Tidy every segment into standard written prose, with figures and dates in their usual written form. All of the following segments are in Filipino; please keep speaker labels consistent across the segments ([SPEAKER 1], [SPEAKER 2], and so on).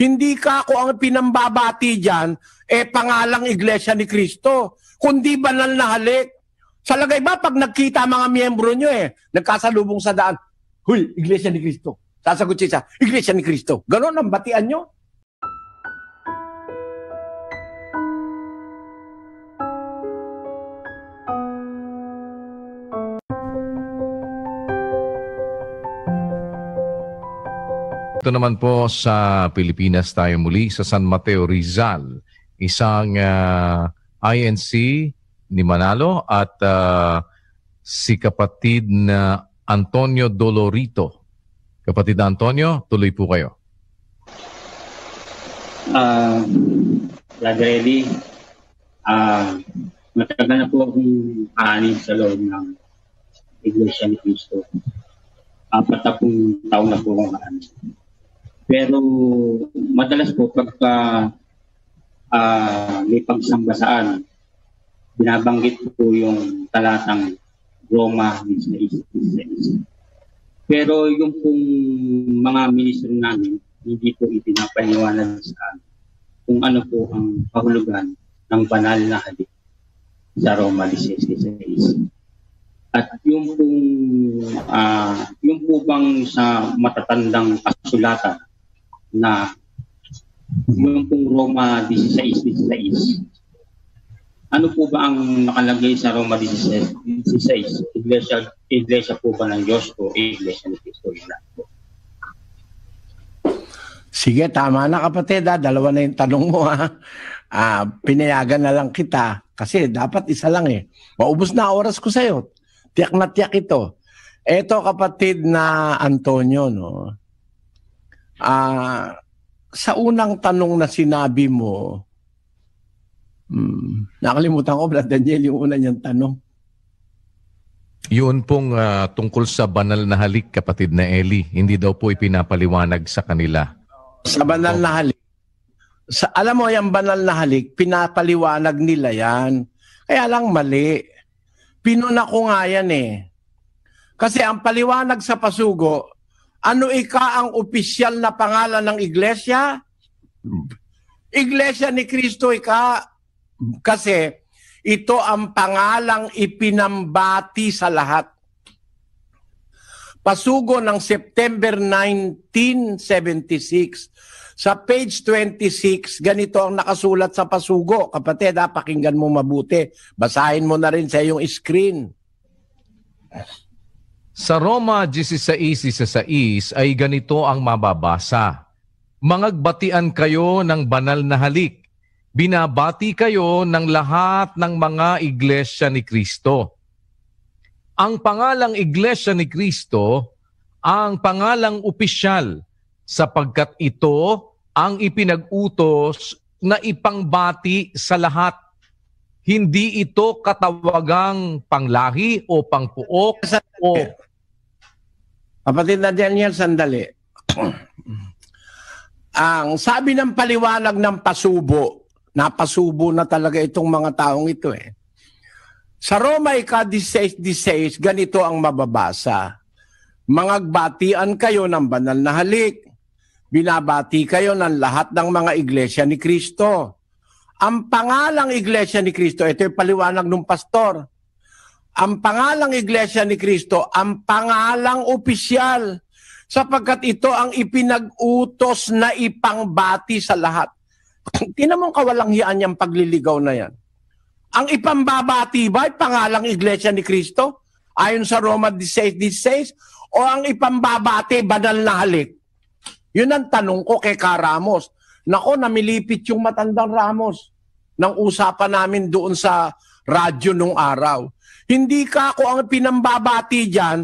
[SPEAKER 1] Hindi ka ako ang pinambabati dyan, pangalang Iglesia ni Cristo, kundi banal na halik. Sa lagay ba, pag nagkita mga miyembro nyo nagkasalubong sa daan, huy, Iglesia ni Cristo. Sasagot siya, Iglesia ni Cristo. Ganon ang batian nyo.
[SPEAKER 2] Ito naman po sa Pilipinas tayo muli, sa San Mateo Rizal, isang INC ni Manalo at si kapatid na Antonio Dolorito. Kapatid na Antonio, tuloy po kayo.
[SPEAKER 3] Ready. Matagal na po akong aanib sa loob ng Iglesia ni Cristo. 40 taon na po akong aanib. Pero madalas po pagka may pagsambasaan, binabanggit po yung talatang Roma 16:16. Pero yung pong mga ministro namin, hindi po ipinapaliwanag sa amin kung ano po ang kahulugan ng banal na halik sa Roma 16:16. At yung po bang sa matatandang kasulatan na yung pong Roma 16:16, ano po ba ang nakalagay sa Roma 16:16? Iglesia po ba ng Diyos o Iglesia ni Cristo?
[SPEAKER 1] Sige, tama na kapatid. Dalawa na yung tanong mo. Pinayagan na lang kita kasi dapat isa lang Maubos na oras ko sa'yo. Tiyak na tiyak ito. Eto kapatid na Antonio, no? Sa unang tanong na sinabi mo, nakalimutan ko, Brad Daniel, yung una niyang tanong.
[SPEAKER 2] Yun pong tungkol sa banal na halik, kapatid na Eli. Hindi daw po ipinapaliwanag sa kanila.
[SPEAKER 1] Sa banal na halik. Alam mo, yung banal na halik, pinapaliwanag nila yan. Kaya lang mali. Pinuna ko nga yan Kasi ang paliwanag sa pasugo, ano ang opisyal na pangalan ng iglesia? Iglesia ni Cristo kasi ito ang pangalang ipinambati sa lahat. Pasugo ng September 1976, sa page 26, ganito ang nakasulat sa pasugo. Kapatid, pakinggan mo mabuti. Basahin mo na rin sa iyong screen.
[SPEAKER 2] Sa Roma 16:16 ay ganito ang mababasa. Mangagbatian kayo ng banal na halik. Binabati kayo ng lahat ng mga iglesia ni Cristo. Ang pangalang iglesia ni Cristo ang pangalang opisyal sapagkat ito ang ipinag-utos na ipangbati sa lahat. Hindi ito katawagang panglahi o pangpuok o...
[SPEAKER 1] Kapatid na Daniel, sandali. Ang sabi ng paliwanag ng pasubo, napasubo na talaga itong mga taong ito Sa Roma 16:16, ganito ang mababasa. Mangagbatian kayo ng banal na halik. Binabati kayo ng lahat ng mga iglesia ni Cristo. Ang pangalang iglesia ni Cristo, ito yung paliwanag ng pastor. Ang pangalang iglesia ni Cristo, ang pangalang opisyal, sapagkat ito ang ipinag-utos na ipangbati sa lahat. Tinan mong kawalanghiyaan yung pagliligaw na yan. Ang ipambabati ba ay pangalang iglesia ni Cristo? Ayon sa Roma 16:16, o ang ipambabati banal na halik? Yun ang tanong ko kay Ka Ramos. Nako, namilipit yung matandang Ramos ng usapan namin doon sa radyo nung araw. Hindi ka ako ang pinambabati dyan,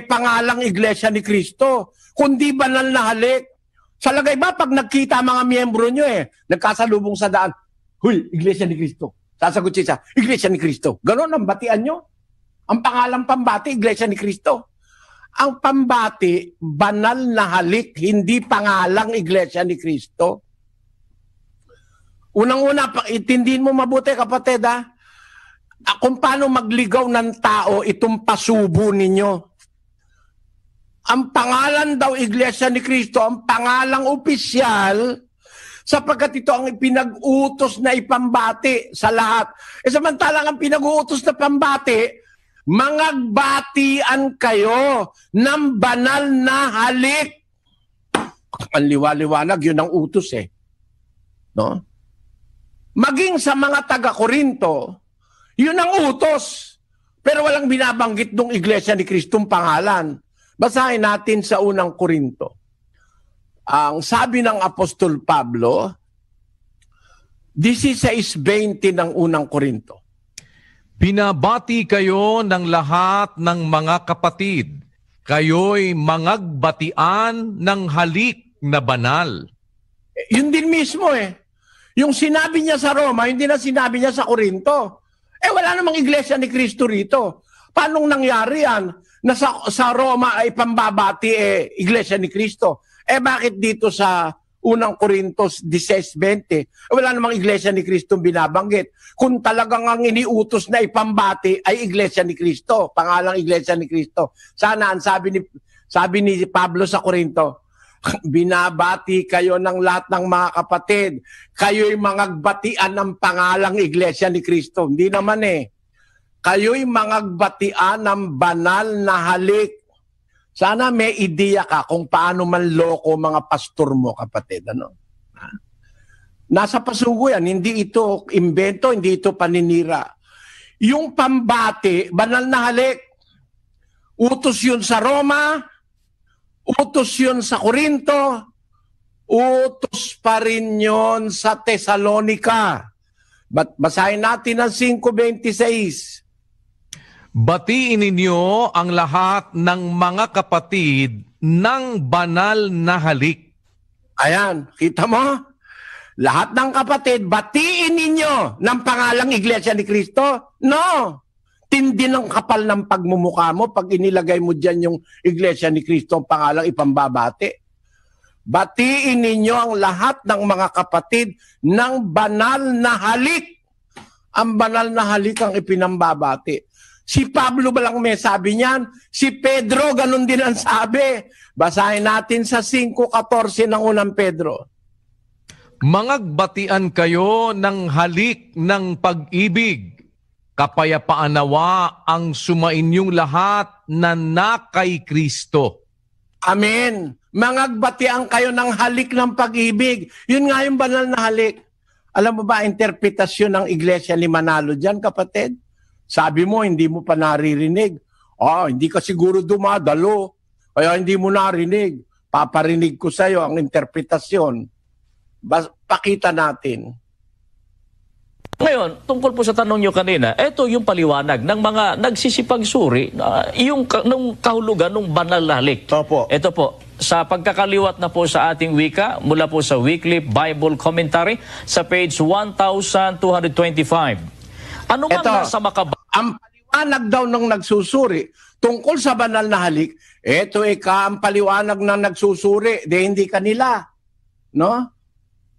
[SPEAKER 1] pangalang iglesia ni Cristo, kundi banal na halik. Sa lagay ba, pag nagkita mga miyembro nyo nagkasalubong sa daan, huy, iglesia ni Cristo. Sasagot siya, iglesia ni Cristo. Ganon ang batian nyo. Ang pangalang pambati, iglesia ni Cristo. Ang pambati, banal na halik, hindi pangalang iglesia ni Cristo. Unang-una, itindihin mo mabuti kapatid kung paano magligaw ng tao itong pasubo ninyo. ang pangalan daw Iglesia ni Cristo, ang pangalang opisyal, sapagkat ito ang pinag-utos na ipambati sa lahat. Samantalang ang pinag-uutos na pambati, mangagbatian kayo ng banal na halik. Ang liwaliwanag, yun ang utos no? Maging sa mga taga-Korinto, yun ang utos. Pero walang binabanggit ng Iglesia ni Kristong pangalan. Basahin natin sa unang Korinto. Ang sabi ng Apostol Pablo, 16:20 ng unang Korinto.
[SPEAKER 2] Pinabati kayo ng lahat ng mga kapatid. Kayo'y mangagbatian ng halik na banal.
[SPEAKER 1] Yun din mismo Yung sinabi niya sa Roma, yun din ang sinabi niya sa Korinto. Wala namang Iglesia ni Cristo rito. Paano nangyari yan? Na sa Roma ay pambabati Iglesia ni Cristo. Bakit dito sa unang Korintos 16:20, wala namang Iglesia ni Cristo binabanggit. Kung talagang ang iniutos na ipambati ay Iglesia ni Cristo, pangalang Iglesia ni Cristo. Sana ang sabi ni Pablo sa Korinto, binabati kayo ng lahat ng mga kapatid. Kayo'y mangagbatian ng pangalang Iglesia ni Cristo. Hindi naman Kayo'y mangagbatian ng banal na halik. Sana may ideya ka kung paano manloko mga pastor mo, kapatid. Nasa pasugo yan. Hindi ito imbento, hindi ito paninira. Yung pambati, banal na halik, utos yun sa Roma, utos yun sa Korinto, utos pa rin yun sa Thessalonica. Basahin natin ang 5:26.
[SPEAKER 2] Batiin ninyo ang lahat ng mga kapatid ng banal na halik.
[SPEAKER 1] Ayan, kita mo? Lahat ng kapatid, batiin ninyo ng pangalang Iglesia ni Cristo? No! Tindi ng kapal ng pagmumukha mo pag inilagay mo dyan yung Iglesia ni Cristo ang pangalang ipambabati. Batiin ninyo ang lahat ng mga kapatid ng banal na halik. Ang banal na halik ang ipinambabati. Si Pablo ba lang may sabi niyan? Si Pedro, ganun din ang sabi. Basahin natin sa 5:14 ng unang Pedro.
[SPEAKER 2] Mangagbatian kayo ng halik ng pag-ibig. Kapayapaan nawa ang sumainyong lahat na nakay Kristo.
[SPEAKER 1] Amen. Mangagbatian kayo ng halik ng pag-ibig. Yun nga yung banal na halik. Alam mo ba, interpretasyon ng Iglesia ni Manalo dyan, kapatid? Sabi mo, hindi mo pa naririnig. Hindi ka siguro dumadalo. Kaya hindi mo narinig. Paparinig ko sa iyo ang interpretasyon. Pakita natin.
[SPEAKER 4] Ngayon, tungkol po sa tanong nyo kanina, ito yung paliwanag ng mga nagsisipagsuri, nung kahulugan ng banal na halik.
[SPEAKER 1] Opo.
[SPEAKER 4] Ito po, sa pagkakaliwat na po sa ating wika, mula po sa Wycliffe Bible Commentary, sa page 1225. Ano man nasa
[SPEAKER 1] ang paliwanag daw ng nagsusuri tungkol sa banal na halik, ang paliwanag ng nagsusuri, hindi kanila. No?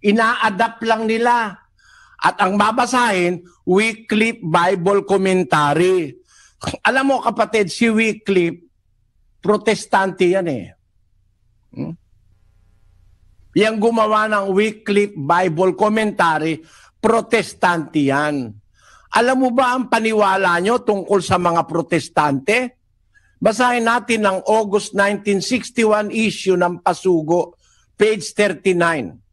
[SPEAKER 1] Ina-adapt lang nila. At ang babasahin, Wycliffe Bible Commentary. Alam mo kapatid, si Wycliffe, protestante yan Yang gumawa ng Wycliffe Bible Commentary, protestante yan. Alam mo ba ang paniwala nyo tungkol sa mga protestante? Basahin natin ang August 1961 issue ng Pasugo, page 39.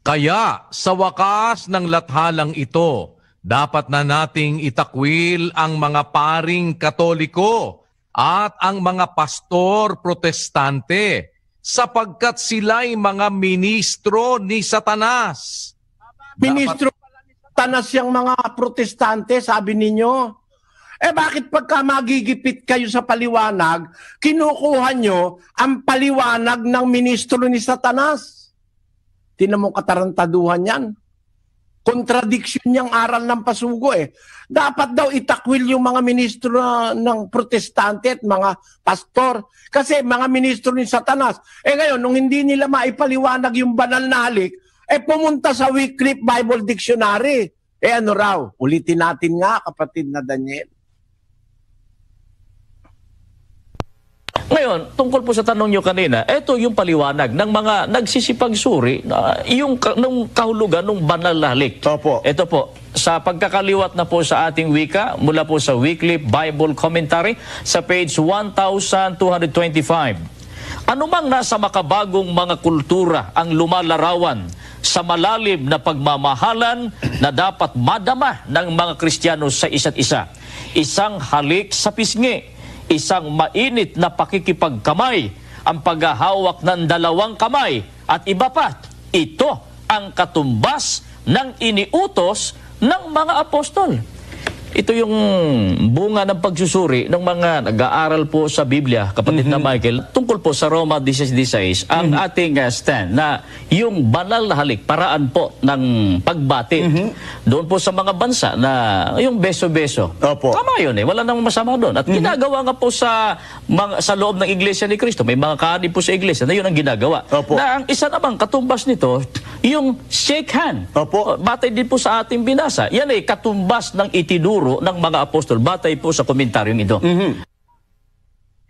[SPEAKER 2] Kaya sa wakas ng lathalang ito, dapat na nating itakwil ang mga paring Katoliko at ang mga pastor protestante sapagkat sila'y mga ministro ni Satanas.
[SPEAKER 1] Ministro pala ni Satanas yung mga protestante, sabi ninyo. Bakit pagka magigipit kayo sa paliwanag, kinukuha nyo ang paliwanag ng ministro ni Satanas? Tinan mo katarantaduhan yan. Contradiction niyang aral ng Pasugo Dapat daw itakwil yung mga ministro ng protestante at mga pastor. Kasi mga ministro ni Satanas. Ngayon, nung hindi nila maipaliwanag yung banal na halik, pumunta sa Wycliffe Bible Dictionary. Ano raw? Ulitin natin nga, kapatid na Daniel.
[SPEAKER 4] Ngayon, Ngayon, tungkol po sa tanong nyo kanina, ito yung paliwanag ng mga nagsisipagsuri yung nung kahulugan ng banal na halik.
[SPEAKER 1] Opo.
[SPEAKER 4] Ito po, sa pagkakaliwat na po sa ating wika, mula po sa Weekly Bible Commentary sa page 1225. Anumang nasa makabagong mga kultura ang lumalarawan sa malalim na pagmamahalan na dapat madama ng mga Kristiyano sa isa't isa. Isang halik sa pisngi, isang mainit na pakikipagkamay, ang paghahawak ng dalawang kamay, at iba pa. Ito ang katumbas ng iniutos ng mga apostol. Ito yung bunga ng pagsusuri ng mga nag-aaral po sa Biblia, kapatid na Michael, tungkol po sa Roma 16:16, ang ating stand na yung banal na halik, paraan po ng pagbatid. Doon po sa mga bansa na yung beso-beso.
[SPEAKER 1] Opo.
[SPEAKER 4] Tama yun wala nang masama doon. At ginagawa nga po sa loob ng Iglesia ni Cristo, may mga kaani po sa Iglesia na yun ang ginagawa.
[SPEAKER 1] Opo.
[SPEAKER 4] Na ang isa namang katumbas nito, yung shake hand.
[SPEAKER 1] Opo.
[SPEAKER 4] Batay din po sa ating binasa. Yan katumbas ng itinuro ng mga apostol. Batay po sa komentaryong ito.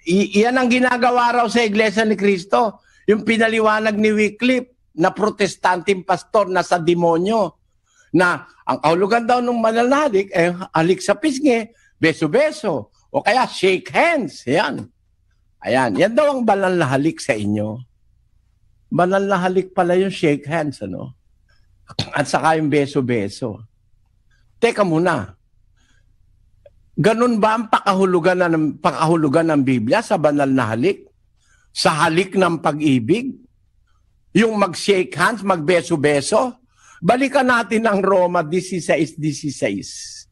[SPEAKER 1] Iyan ang ginagawa raw sa Iglesia ni Cristo. Yung pinaliwanag ni Wycliffe na protestanteng pastor na sa demonyo. Na ang kahulugan daw ng banal na halik, halik sa pisngi, beso-beso. O kaya shake hands. Yan. Ayan. Yan daw ang banal na halik sa inyo. Banal na halik pala yung shake hands, ano? At saka yung beso-beso. Teka muna. Ganun ba ang pakahulugan ng Biblia sa banal na halik? Sa halik ng pag-ibig? Yung mag-shake hands, magbeso-beso? Balikan natin ang Roma 16:16.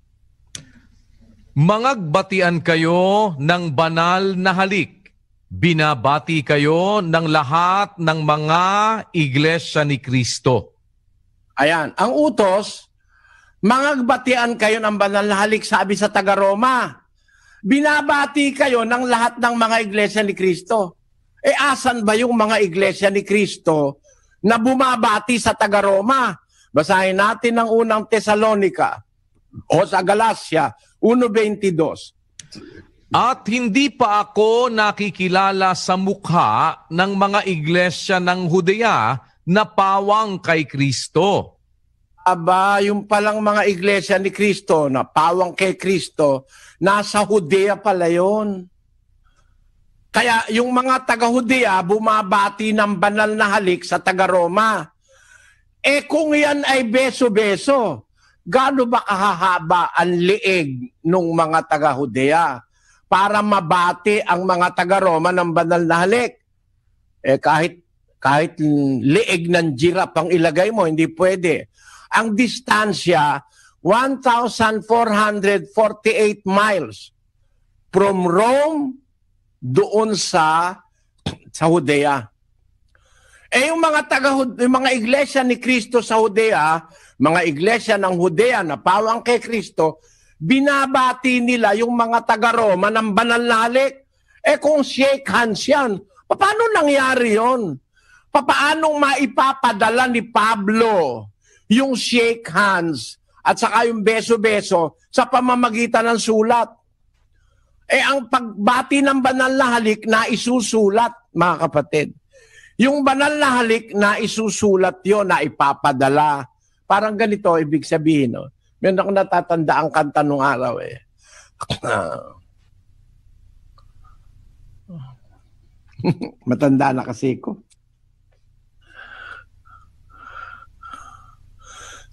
[SPEAKER 2] Mangagbatian kayo ng banal na halik. Binabati kayo ng lahat ng mga iglesia ni Kristo.
[SPEAKER 1] Ayan, ang utos, mangagbatian kayo ng banal na halik, sabi sa taga-Roma. Binabati kayo ng lahat ng mga iglesia ni Kristo. Asan ba yung mga iglesia ni Kristo na bumabati sa taga-Roma? Basahin natin ang unang Tesalonica o sa Galacia 1:22.
[SPEAKER 2] At hindi pa ako nakikilala sa mukha ng mga iglesia ng Judea na pawang kay Kristo.
[SPEAKER 1] Aba, yung palang mga iglesia ni Kristo na pawang kay Kristo, nasa Judea pala yun. Kaya yung mga taga-Judea bumabati ng banal na halik sa taga-Roma. Kung yan ay beso-beso, gaano ba kahahaba ang liig ng mga taga-Judea para mabati ang mga taga-Roma ng banal na halik? Kahit liig ng giraffe ang ilagay mo, hindi pwede. Ang distansya, 1,448 miles from Rome doon sa Judea. Yung mga iglesia ni Kristo sa Judea, mga iglesia ng Judea na pawang kay Kristo, binabati nila yung mga taga-Roma ng banal na halik. Kung shake hands yan, paano nangyari yon? Paano maipapadala ni Pablo yung shake hands at saka yung beso-beso sa pamamagitan ng sulat? Ang pagbati ng banal na halik na isusulat, mga kapatid. Yung banal na halik na isusulat yon, na ipapadala. Parang ganito, ibig sabihin. No? Meron ako natatanda ang kanta nung araw. Matanda na kasi ko.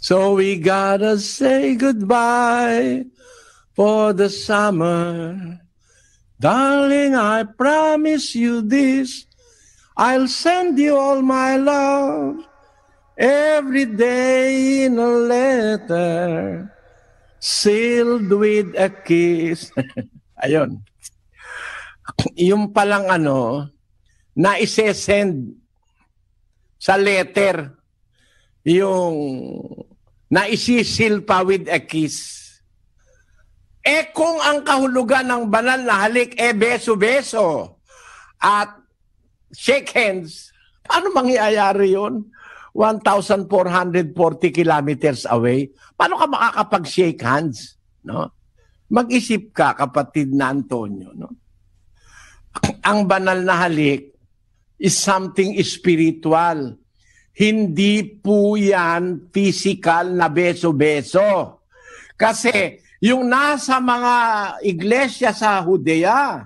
[SPEAKER 1] So we gotta say goodbye for the summer. Darling, I promise you this. I'll send you all my love every day in a letter sealed with a kiss. Ayun. Yung palang na isesend sa letter, yung na isisil pa with a kiss. Kung ang kahulugan ng banal na halik beso-beso at shake hands, paano mangyayari yun? 1,440 kilometers away. Paano ka makakapag-shake hands? No? Mag-isip ka, kapatid na Antonio. No? ang banal na halik is something spiritual. Hindi po yan physical na beso-beso. Kasi yung nasa mga iglesia sa Judea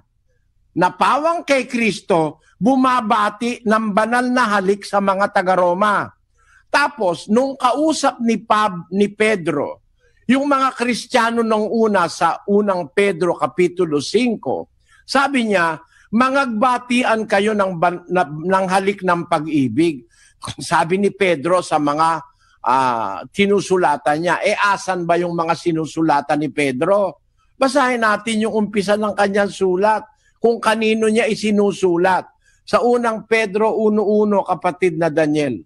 [SPEAKER 1] na pawang kay Kristo, bumabati ng banal na halik sa mga taga-Roma. Tapos, nung kausap ni Pedro, yung mga Kristiyano nung una sa unang Pedro Kapitulo 5, sabi niya, mangagbatian kayo ng halik ng pag-ibig. Sabi ni Pedro sa mga sinusulatan niya, asan ba yung mga sinusulatan ni Pedro? Basahin natin yung umpisa ng kanyang sulat, kung kanino niya isinusulat. Sa unang Pedro 1:1, kapatid na Daniel.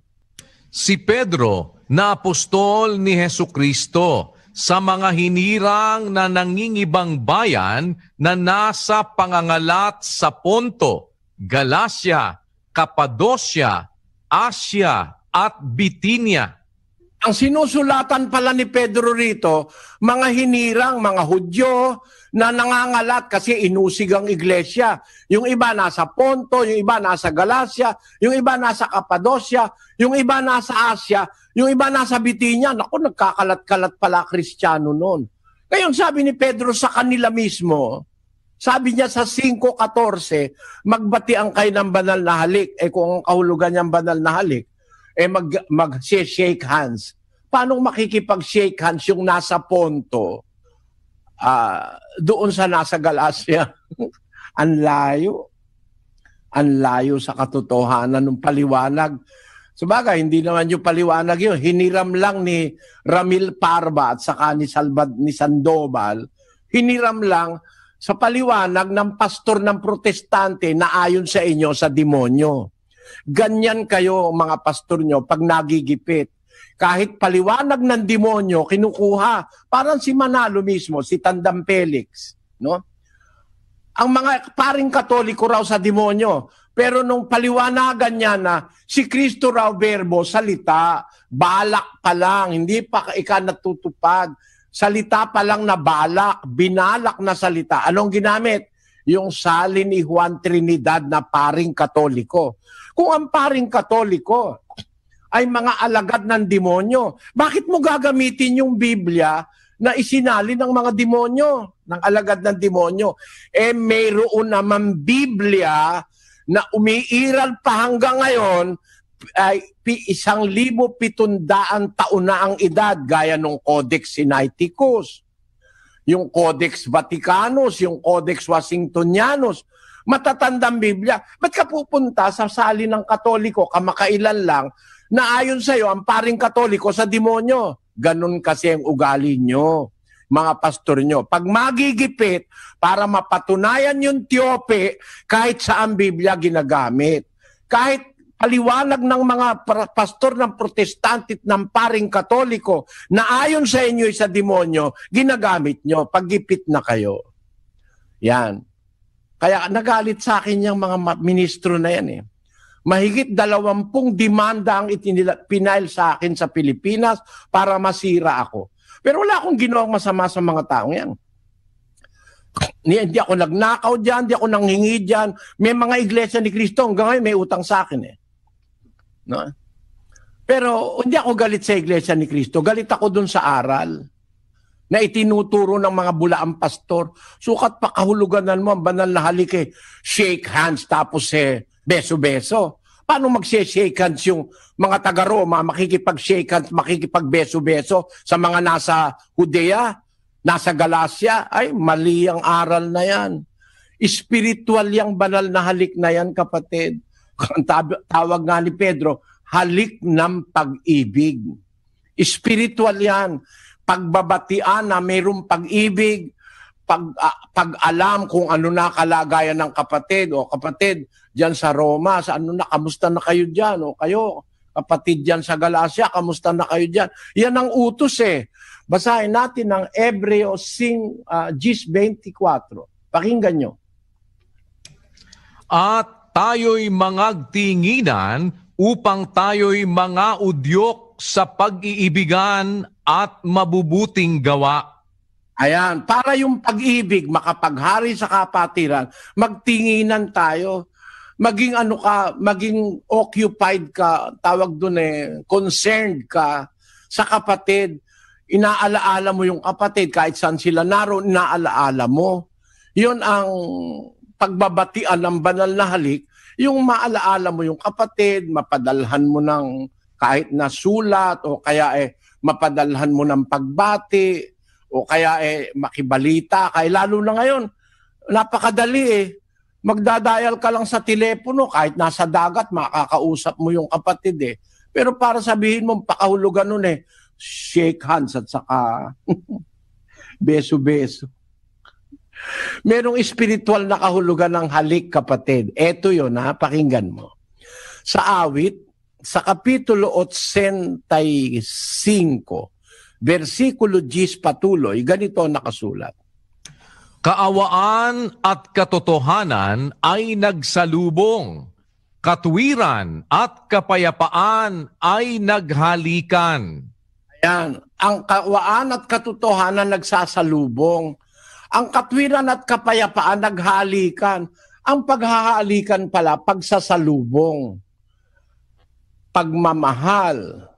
[SPEAKER 2] Si Pedro, na apostol ni Hesukristo, sa mga hinirang na nangingibang bayan na nasa pangangalat sa Ponto, Galacia, Cappadocia, Asia at Bitinia.
[SPEAKER 1] Ang sinusulatan pala ni Pedro rito, mga hinirang, mga Hudyo na nangangalat kasi inusig ang iglesia. Yung iba nasa Ponto, yung iba nasa Galacia, yung iba nasa Cappadocia, yung iba nasa Asia, yung iba nasa Bitinia. Naku, nagkakalat-kalat pala Kristiyano noon. Ngayon sabi ni Pedro sa kanila mismo, sabi niya sa 5:14, magbatian kayo ng banal na halik. Kung ang kahulugan niyang banal na halik, mag-shake hands. Paano makikipag-shake hands yung nasa Ponto doon sa nasa Galacia? Ang layo. Ang layo sa katotohanan ng paliwanag. Sabagay, hindi naman yung paliwanag yun. Hiniram lang ni Ramil Parba at saka ni Sandoval. Hiniram lang sa paliwanag ng pastor ng protestante na ayon sa inyo sa demonyo. Ganyan kayo mga pastor nyo pag nagigipit. Kahit paliwanag ng demonyo, kinukuha. Parang si Manalo mismo, si Tandang Felix. No? Ang mga paring Katoliko raw sa demonyo. Pero nung paliwanagan niya na si Kristo raw verbo, salita, balak pa lang, hindi pa natutupad. Salita pa lang na balak, binalak na salita. Anong ginamit? Yung salin ni Juan Trinidad na paring Katoliko. Kung ang paring Katoliko ay mga alagad ng demonyo, bakit mo gagamitin yung Biblia na isinali ng mga demonyo, ng alagad ng demonyo? Mayroon naman Biblia na umiiral pa hanggang ngayon ay 1,700 taon na ang edad, gaya ng Codex Sinaiticus, yung Codex Vaticanus, yung Codex Washingtonianus, matatandang Biblia. Ba't ka pupunta sa sali ng Katoliko, kamakailan lang, na ayon sa iyo, ang paring Katoliko sa demonyo? Ganun kasi ang ugali nyo, mga pastor nyo. Pag magigipit, para mapatunayan yung tiyope, kahit saan Biblia ginagamit. Kahit paliwanag ng mga pastor ng protestante at ng paring Katoliko na ayon sa inyo sa demonyo, ginagamit nyo. Paggipit na kayo. Yan. Kaya nagalit sa akin yung mga ministro na yan eh. Mahigit 20 demanda ang pinail sa akin sa Pilipinas para masira ako. Pero wala akong ginawang masama sa mga taong yan. Hindi ako nagnakaw dyan, hindi ako nanghingi dyan. May mga iglesia ni Kristo, hanggang ngayon may utang sa akin eh. No? Pero hindi ako galit sa iglesia ni Kristo. Galit ako dun sa aral na itinuturo ng mga bulaang pastor. Sukat pa kahuluganan mo ang banal na halik eh. Shake hands tapos beso-beso. Paano mag-shake hands yung mga taga-Roma, makikipag-shake hands, makikipag-beso-beso sa mga nasa Judea, nasa Galacia? Ay, mali ang aral na yan. Spiritual yung banal na halik na yan, kapatid. Ang tawag nga ni Pedro, halik ng pag-ibig. Spiritual yan. Pagbabatian na mayroong pag-ibig, pag-alam kung ano na kalagayan ng kapatid. O kapatid, dyan sa Roma, sa ano na, kamusta na kayo dyan? O kayo, kapatid dyan sa Galacia, kamusta na kayo dyan? Yan ang utos eh. Basahin natin ang Hebreo 10:24. Pakinggan nyo.
[SPEAKER 2] At tayo'y mangagtinginan upang tayo'y mga udyok sa pag-iibigan at mabubuting gawa.
[SPEAKER 1] Ayan, para yung pag-ibig makapaghari sa kapatiran, magtinginan tayo. Maging ano ka, maging occupied ka, tawag doon concerned ka sa kapatid. Inaalaala mo yung kapatid, kahit saan sila naroon, inaalaala mo. Yun ang pagbabatian ng banal na halik, yung maalaala mo yung kapatid, mapadalhan mo ng kahit na sulat, o kaya mapadalhan mo ng pagbati, o kaya makibalita. Kaya lalo na ngayon, napakadali magdadial ka lang sa telepono, kahit nasa dagat, makakausap mo yung kapatid Pero para sabihin mo, pakahulugan nun shake hands at saka beso-beso. Merong espiritual na kahulugan ng halik, kapatid. Eto yun, pakinggan mo. Sa awit, sa Kapitulo 85, versikulo 10 patuloy, ganito nakasulat.
[SPEAKER 2] Kaawaan at katotohanan ay nagsalubong. Katwiran at kapayapaan ay naghalikan.
[SPEAKER 1] Ayan, ang kaawaan at katotohanan nagsasalubong. Ang katwiran at kapayapaan naghalikan. Ang paghahalikan pala, pagsasalubong. Pagmamahal,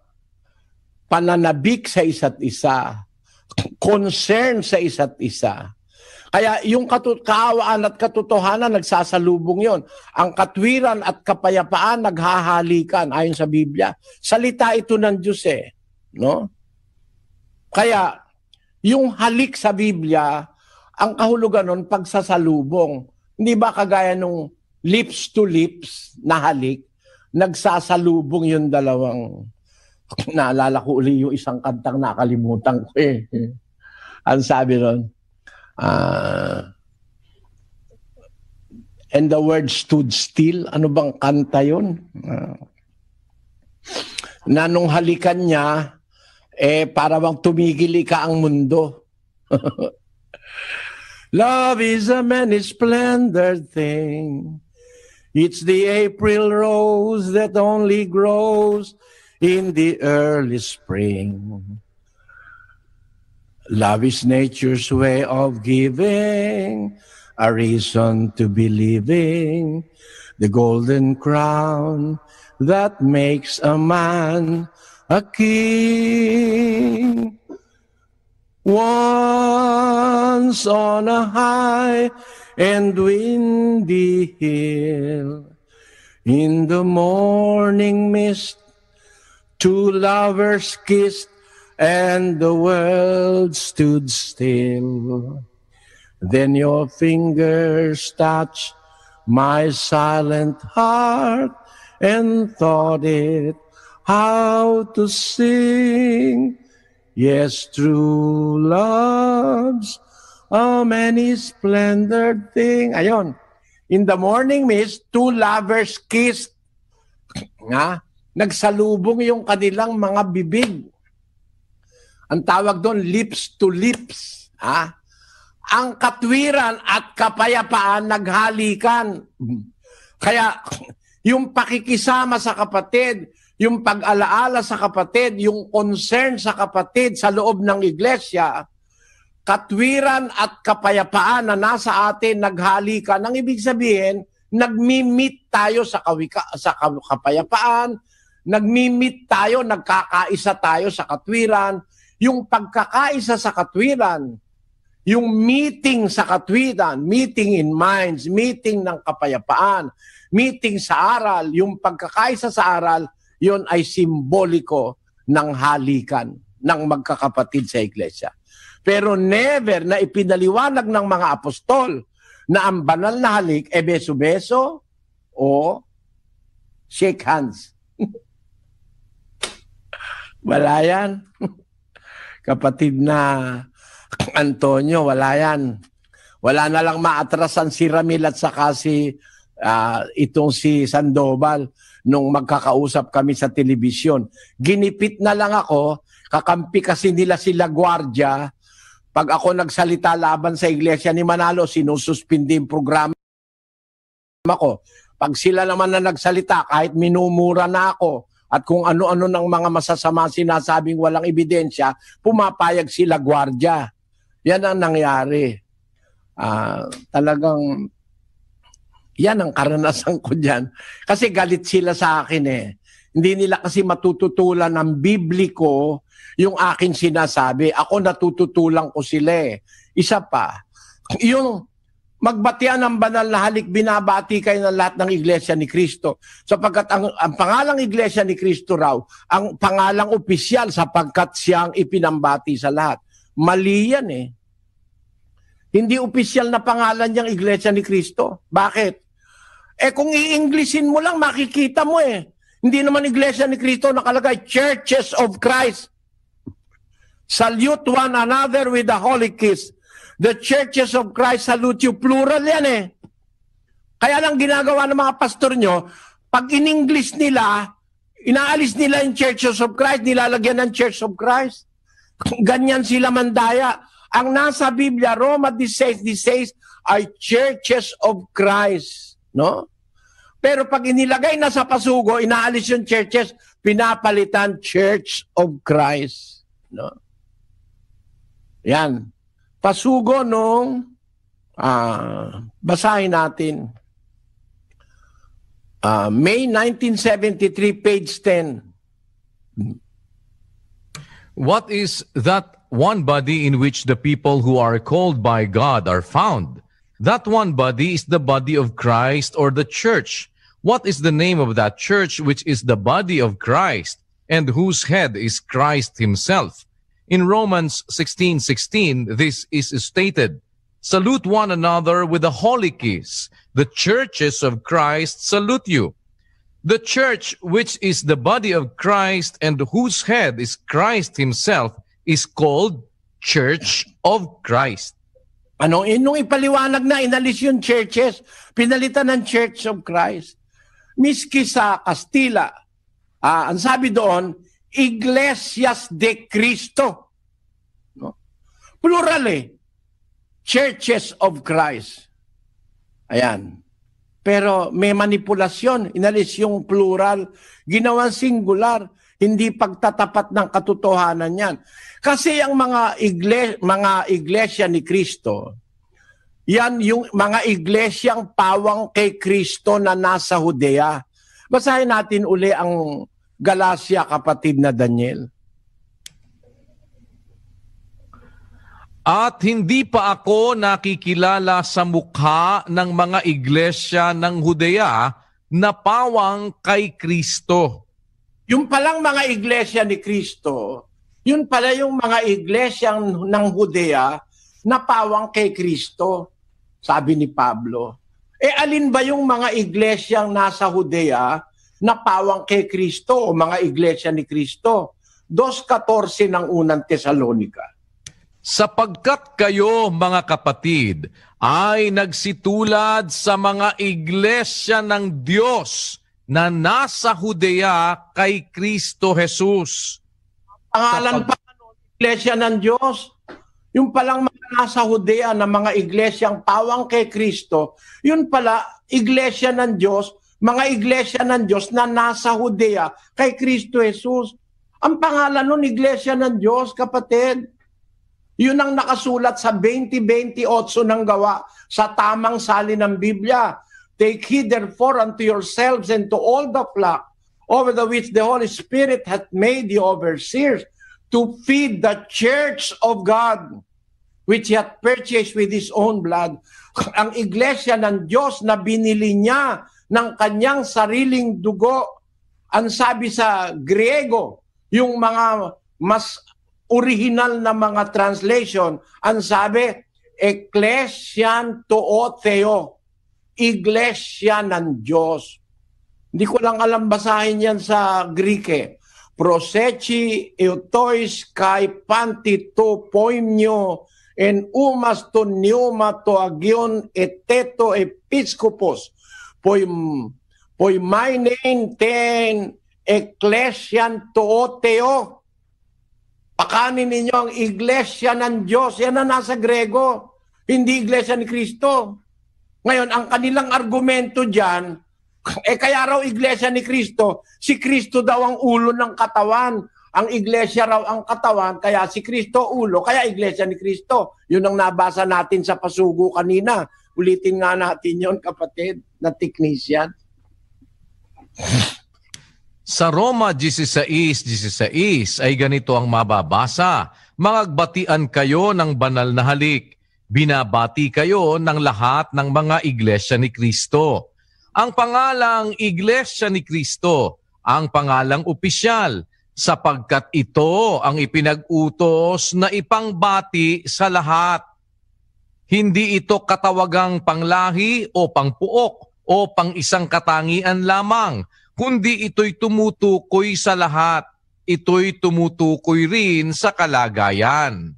[SPEAKER 1] pananabik sa isa't isa, concern sa isa't isa. Kaya yung kaawaan at katotohanan nagsasalubong yon. Ang katwiran at kapayapaan naghahalikan ayon sa Biblia. Salita ito ng Diyos no? Kaya yung halik sa Biblia, ang kahulugan nun pagsasalubong. Hindi ba kagaya nung lips to lips na halik? Nagsasalubong yung dalawang, naalala ko uli yung isang kantang nakalimutan ko Ang sabi ron, and the word stood still. Ano bang kanta yun? Na nung halikan niya, para bang tumigil ka ang mundo. Love is a many splendid thing. It's the April rose that only grows in the early spring. Love is nature's way of giving, a reason to be living, the golden crown that makes a man a king. Once on a high and windy hill, in the morning mist, two lovers kissed, and the world stood still. Then your fingers touched my silent heart and taught it how to sing. Yes, true love's a many splendid thing. Ayon. In the morning mist, two lovers kissed. Nagsalubong yung kanilang mga bibig. Ang tawag doon, lips to lips. Ang katwiran at kapayapaan naghalikan. Kaya yung pakikisama sa kapatid, yung pag-alaala sa kapatid, yung concern sa kapatid sa loob ng iglesia, katwiran at kapayapaan na nasa atin naghalikan. Ang ibig sabihin, nagmi-meet tayo sa kapayapaan, nagmi-meet tayo, nagkakaisa tayo sa katwiran. Yung pagkakaisa sa katwiran, yung meeting sa katwiran, meeting in minds, meeting ng kapayapaan, meeting sa aral, yung pagkakaisa sa aral, yun ay simboliko ng halikan ng magkakapatid sa iglesia. Pero never na ipinaliwanag ng mga apostol na ang banal na halik beso-beso o shake hands. Wala yan. Kapatid na Antonio, wala yan. Wala na lang maatrasan si Ramil at saka itong si Sandoval nung magkakausap kami sa telebisyon. Ginipit na lang ako, kakampi kasi nila sila gwardiya. Pag ako nagsalita laban sa iglesia ni Manalo, sinususpindi yung programa ko. Pag sila naman na nagsalita, kahit minumura na ako, at kung ano-ano ng mga masasama sinasabing walang ebidensya, pumapayag sila gwardiya. Yan ang nangyari. Talagang yan ang karanasan ko dyan. Kasi galit sila sa akin eh. Hindi nila kasi matututulan ng bibliko yung akin sinasabi. Ako natututulan ko sila eh. Isa pa, yung magbatian ng banal na halik, binabati kayo ng lahat ng Iglesia ni Cristo. Sapagkat ang pangalang Iglesia ni Cristo raw, ang pangalang opisyal sapagkat siyang ipinambati sa lahat. Mali yan eh. Hindi opisyal na pangalan niyang Iglesia ni Cristo. Bakit? Kung i-Englishin mo lang, makikita mo eh. Hindi naman Iglesia ni Cristo nakalagay, Churches of Christ. Salute one another with a holy kiss. The Churches of Christ salute you. Plural yan eh. Kaya lang ginagawa ng mga pastor nyo, pag in-English nila, inaalis nila yung Churches of Christ, nilalagyan ng Church of Christ. Ganyan sila mandaya. Ang nasa Biblia, Roma 16:16 ay Churches of Christ. No? Pero pag inilagay na sa pasugo, inaalis yung churches, pinapalitan Church of Christ. No? Yan. Pasugo nung basahin natin. May 1973, page 10.
[SPEAKER 2] What is that one body in which the people who are called by God are found? That one body is the body of Christ or the church. What is the name of that church which is the body of Christ and whose head is Christ himself? In Romans 16:16, this is stated, salute one another with a holy kiss. The churches of Christ salute you. The church which is the body of Christ and whose head is Christ himself is called Church of Christ.
[SPEAKER 1] Nung ipaliwanag na, inalis yung churches, pinalitan ng Church of Christ. Miski sa Kastila, ang sabi doon, Iglesias de Cristo. No? Plural eh. Churches of Christ. Ayan. Pero may manipulasyon. Inalis yung plural. Ginawang singular. Hindi pagtatapat ng katotohanan yan. Kasi ang mga iglesia ni Cristo, yan yung mga iglesyang pawang kay Kristo na nasa Judea. Basahin natin uli ang Galacia, kapatid na Daniel.
[SPEAKER 2] At hindi pa ako nakikilala sa mukha ng mga iglesia ng Judea na pawang kay Kristo.
[SPEAKER 1] Yung palang mga iglesia ni Kristo, yun pala yung mga iglesia ng Judea na pawang kay Kristo, sabi ni Pablo. Alin ba yung mga iglesyang nasa Judea na pawang kay Kristo o mga iglesia ni Kristo? 2:14 ng unang Tesalonica.
[SPEAKER 2] Sapagkat kayo, mga kapatid, ay nagsitulad sa mga iglesia ng Diyos na nasa Judea kay Kristo Jesus.
[SPEAKER 1] Pangalan pa ng iglesia ng Diyos, yung palang mga nasa Judea na mga iglesyang pawang kay Kristo, yun pala iglesia ng Diyos, mga iglesia ng Diyos na nasa Judea kay Kristo Jesus. Ang pangalan nun, iglesia ng Diyos, kapatid. Yun ang nakasulat sa 20:28 ng Gawa, sa tamang salin ng Biblia. Take heed therefore unto yourselves and to all the flock over the which the Holy Spirit hath made you overseers, to feed the church of God, which He hath purchased with His own blood. Ang iglesia ng Diyos na binili niya ng kanyang sariling dugo. Ang sabi sa Griego, yung mga mas original na mga translation, ang sabi, Ecclesian to Theo, iglesia ng Diyos. Hindi ko lang alam basahin yan sa Greek eh. Prosechi eutois kai panti to poimnio en umas to neuma to agion eteto episkopos poimainen ten ecclesian to Theo. Pakanin ninyo ang iglesia ng Diyos. Yan na nasa Grego. Hindi iglesia ni Kristo. Ngayon, ang kanilang argumento dyan, kaya raw iglesia ni Kristo, si Kristo daw ang ulo ng katawan. ang iglesia raw ang katawan, kaya si Kristo ulo, kaya iglesia ni Kristo. Yun ang nabasa natin sa pasugo kanina. Ulitin nga natin yon, kapatid, na technician.
[SPEAKER 2] Sa Roma 16:16 ay ganito ang mababasa. Mangagbatian kayo ng banal na halik. Binabati kayo ng lahat ng mga iglesia ni Kristo. Ang pangalang Iglesia ni Kristo, ang pangalang opisyal, sapagkat ito ang ipinag-utos na ipangbati sa lahat. Hindi ito katawagang panglahi o pangpuok o pang isang katangian lamang, kundi ito'y tumutukoy sa lahat. Ito'y tumutukoy rin sa kalagayan.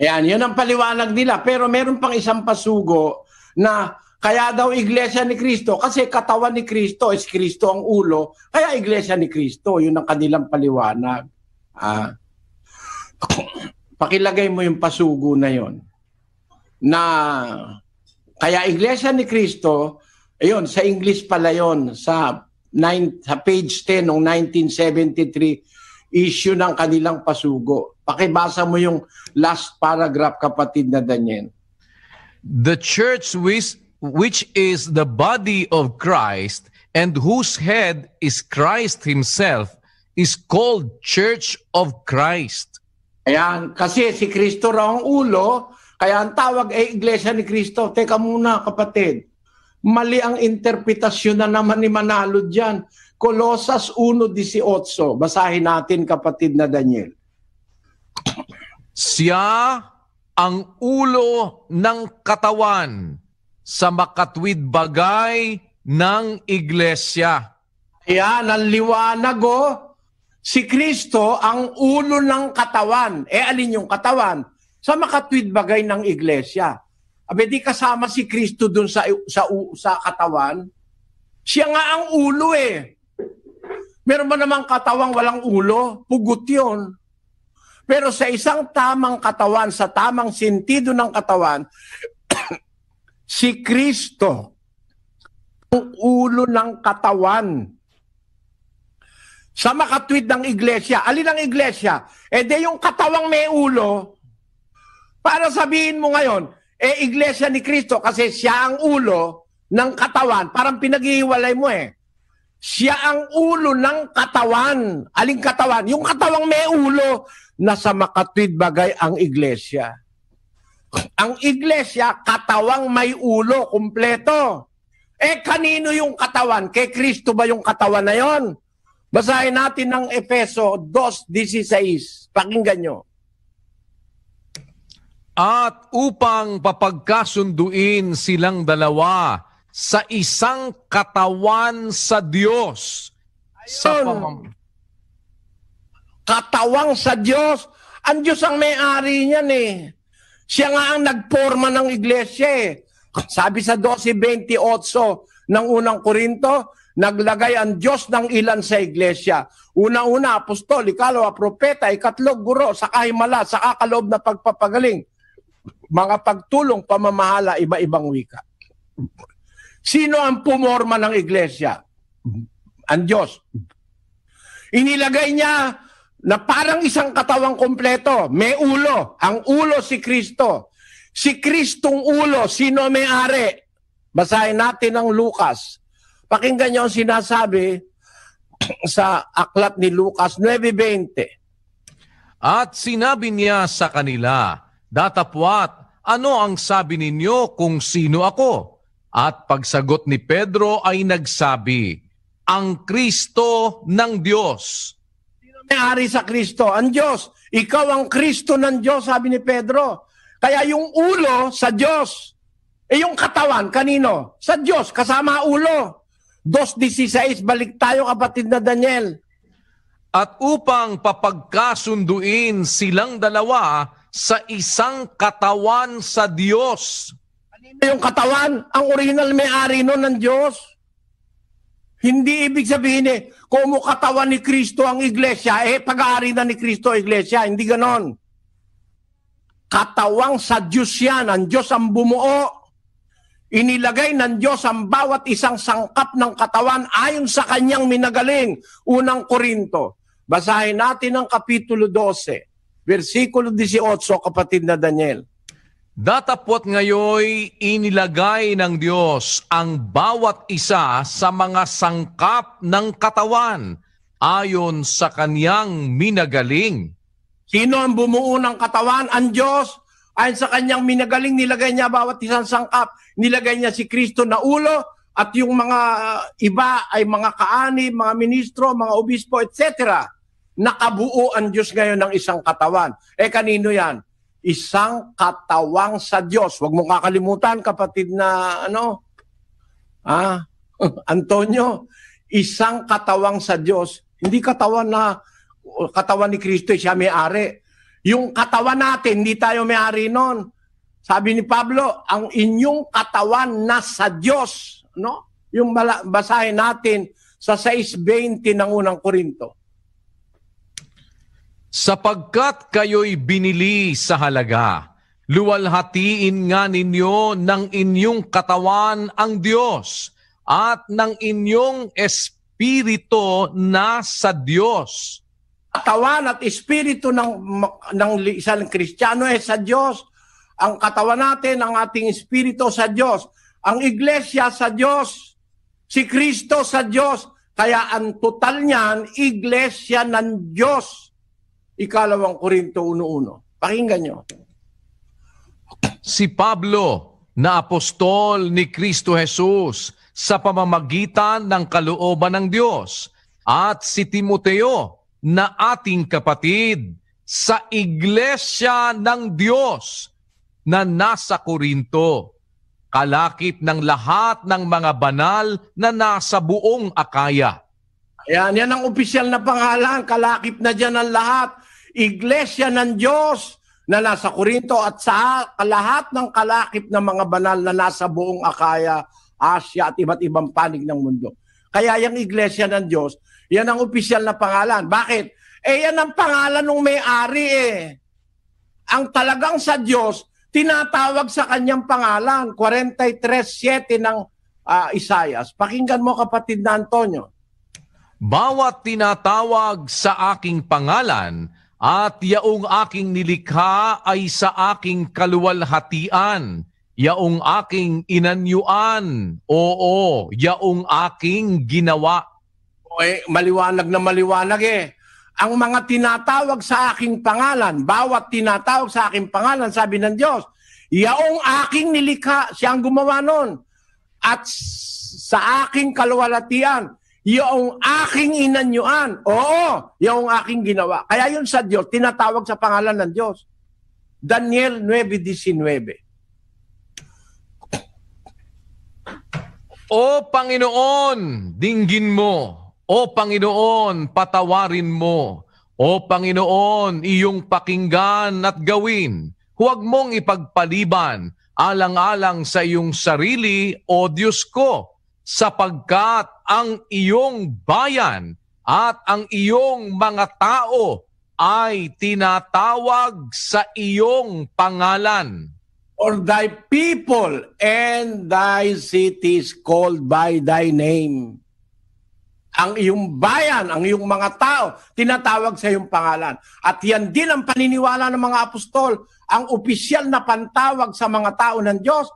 [SPEAKER 1] Ayan, yun ang paliwanag nila. Pero meron pang isang pasugo na kaya daw iglesia ni Kristo, kasi katawan ni Kristo is Kristo ang ulo, kaya iglesia ni Kristo, yun ang kanilang paliwanag. Pakilagay mo yung pasugo na yon. Na kaya iglesia ni Kristo, ayun, sa English pala yon, sa page 10 ng 1973, issue ng kanilang pasugo. Pakibasa mo yung last paragraph, kapatid na Daniel.
[SPEAKER 2] The church which is the body of Christ and whose head is Christ himself is called Church of Christ.
[SPEAKER 1] Ayan, kasi si Kristo raw ang ulo, kaya ang tawag ay Iglesia ni Kristo. Teka muna, kapatid. Mali ang interpretasyon na naman ni Manalo dyan. Colosas 1:18. Basahin natin, kapatid na Daniel.
[SPEAKER 2] Siya ang ulo ng katawan sa makatwid bagay ng iglesia.
[SPEAKER 1] Ayan, ang liwanag si Kristo ang ulo ng katawan. Alin yung katawan? Sa makatwid bagay ng iglesia. Abe, di kasama si Kristo dun sa katawan? Siya nga ang ulo Meron ba namang katawang walang ulo? Pugot yun. Pero sa isang tamang katawan, sa tamang sentido ng katawan, si Kristo, ang ulo ng katawan. Sa makatwid ng iglesia. Alin ang iglesia? Di yung katawang may ulo. Para sabihin mo ngayon, iglesia ni Kristo kasi siya ang ulo ng katawan. Parang pinaghihiwalay mo Siya ang ulo ng katawan. Aling katawan? Yung katawang may ulo na sa makatwid bagay ang iglesia. Ang iglesia, katawang may ulo, kumpleto. Kanino yung katawan? Kay Kristo ba yung katawan na yon? Basahin natin ng Efeso 2:16. Pakinggan nyo.
[SPEAKER 2] At upang papagkasunduin silang dalawa sa isang katawan sa Diyos.
[SPEAKER 1] Katawang sa Diyos. Ang Diyos ang may-ari niyan Siya nga ang nagporma ng iglesia Sabi sa 12:28 ng unang Korinto, naglagay ang Diyos ng ilan sa iglesia. Una-una, apostol, ikalawa, propeta, ikatlo, guro, saka himala, saka kaloob na pagpapagaling. Mga pagtulong, pamamahala, iba-ibang wika. Sino ang pumorma ng iglesia? Ang Diyos. Inilagay niya na parang isang katawang kompleto. May ulo. Ang ulo si Kristo. Si Kristong ulo, sino may-ari? Basahin natin ang Lucas. Pakinggan niyo ang sinasabi sa aklat ni Lucas 9:20.
[SPEAKER 2] At sinabi niya sa kanila, datapwat, ano ang sabi ninyo kung sino ako? At pagsagot ni Pedro ay nagsabi, ang Kristo ng Diyos.
[SPEAKER 1] Sino may-ari sa Kristo? Ang Diyos. Ikaw ang Kristo ng Diyos, sabi ni Pedro. Kaya yung ulo sa Diyos. Yung katawan, kanino? Sa Diyos, kasama ulo. 2:16, balik tayo, kapatid na Daniel.
[SPEAKER 2] At upang papagkasunduin silang dalawa sa isang katawan sa Diyos.
[SPEAKER 1] Yung katawan, ang original may-ari nun ng Diyos. Hindi ibig sabihin kung katawan ni Kristo ang iglesia, pag-aari na ni Kristo ang iglesia. Hindi ganon. Katawang sa Diyos yan. Ang Diyos ang bumuo. Inilagay ng Diyos ang bawat isang sangkap ng katawan ayon sa kanyang minagaling. Unang Korinto. Basahin natin ang Kapitulo 12, versikulo 18, kapatid na Daniel.
[SPEAKER 2] Datapwat ngayoy inilagay ng Diyos ang bawat isa sa mga sangkap ng katawan ayon sa kaniyang minagaling.
[SPEAKER 1] Sino ang bumuo ng katawan? Ang Diyos. Ayon sa kanyang minagaling, nilagay niya bawat isang sangkap. Nilagay niya si Kristo na ulo at yung mga iba ay mga kaani, mga ministro, mga obispo, etc. Nakabuo ang Diyos ngayon ng isang katawan. Kanino yan? Isang katawang sa Diyos. Huwag mong kakalimutan, kapatid na Antonio, isang katawang sa Diyos. Hindi katawan ni Kristo, siya may-ari. Yung katawan natin, hindi tayo may-ari nun. Sabi ni Pablo, ang inyong katawan nasa Diyos. Yung basahin natin sa 6:20 ng unang Korinto.
[SPEAKER 2] Sapagkat kayo'y binili sa halaga, luwalhatiin nga ninyo ng inyong katawan ang Diyos at ng inyong espiritu na sa Diyos.
[SPEAKER 1] Katawan at espiritu ng isang Kristiyano sa Diyos. Ang katawan natin, ang ating espiritu sa Diyos. Ang iglesia sa Diyos. Si Kristo sa Diyos. Kaya ang total niyan, iglesia ng Diyos. 2 Korinto 1:1. Pakinggan nyo.
[SPEAKER 2] Si Pablo na apostol ni Kristo Jesus sa pamamagitan ng kalooban ng Diyos at si Timoteo na ating kapatid sa iglesia ng Diyos na nasa Korinto, kalakip ng lahat ng mga banal na nasa buong Akaya.
[SPEAKER 1] Yan ang opisyal na pangalan, kalakip na dyan ang lahat. Iglesia ng Diyos na nasa Korinto at sa lahat ng kalakip ng mga banal na nasa buong Akaya, Asia at iba't ibang panig ng mundo. Kaya yung iglesia ng Diyos, yan ang opisyal na pangalan. Bakit? Yan ang pangalan ng may-ari Ang talagang sa Diyos, tinatawag sa kanyang pangalan, 43:7 ng Isaias. Pakinggan mo, kapatid na Antonio.
[SPEAKER 2] Bawat tinatawag sa aking pangalan at yaong aking nilikha ay sa aking kaluwalhatian, yaong aking inanyuan, oo, yaong aking ginawa.
[SPEAKER 1] Maliwanag na maliwanag Ang mga tinatawag sa aking pangalan, bawat tinatawag sa aking pangalan, sabi ng Diyos, yaong aking nilikha, siyang gumawa nun. At sa aking kaluwalhatian, yung aking inanyuan. Oo, yung aking ginawa. Kaya yun sa Diyos, tinatawag sa pangalan ng Diyos. Daniel 9:19.
[SPEAKER 2] O Panginoon, dinggin mo. O Panginoon, patawarin mo. O Panginoon, iyong pakinggan at gawin. Huwag mong ipagpaliban, alang-alang sa iyong sarili, o Diyos ko, sapagkat ang iyong bayan at ang iyong mga tao ay tinatawag sa iyong pangalan.
[SPEAKER 1] Or thy people and thy cities called by thy name. Ang iyong bayan, ang iyong mga tao, tinatawag sa iyong pangalan. At yan din ang paniniwala ng mga apostol. Ang opisyal na pantawag sa mga tao ng Diyos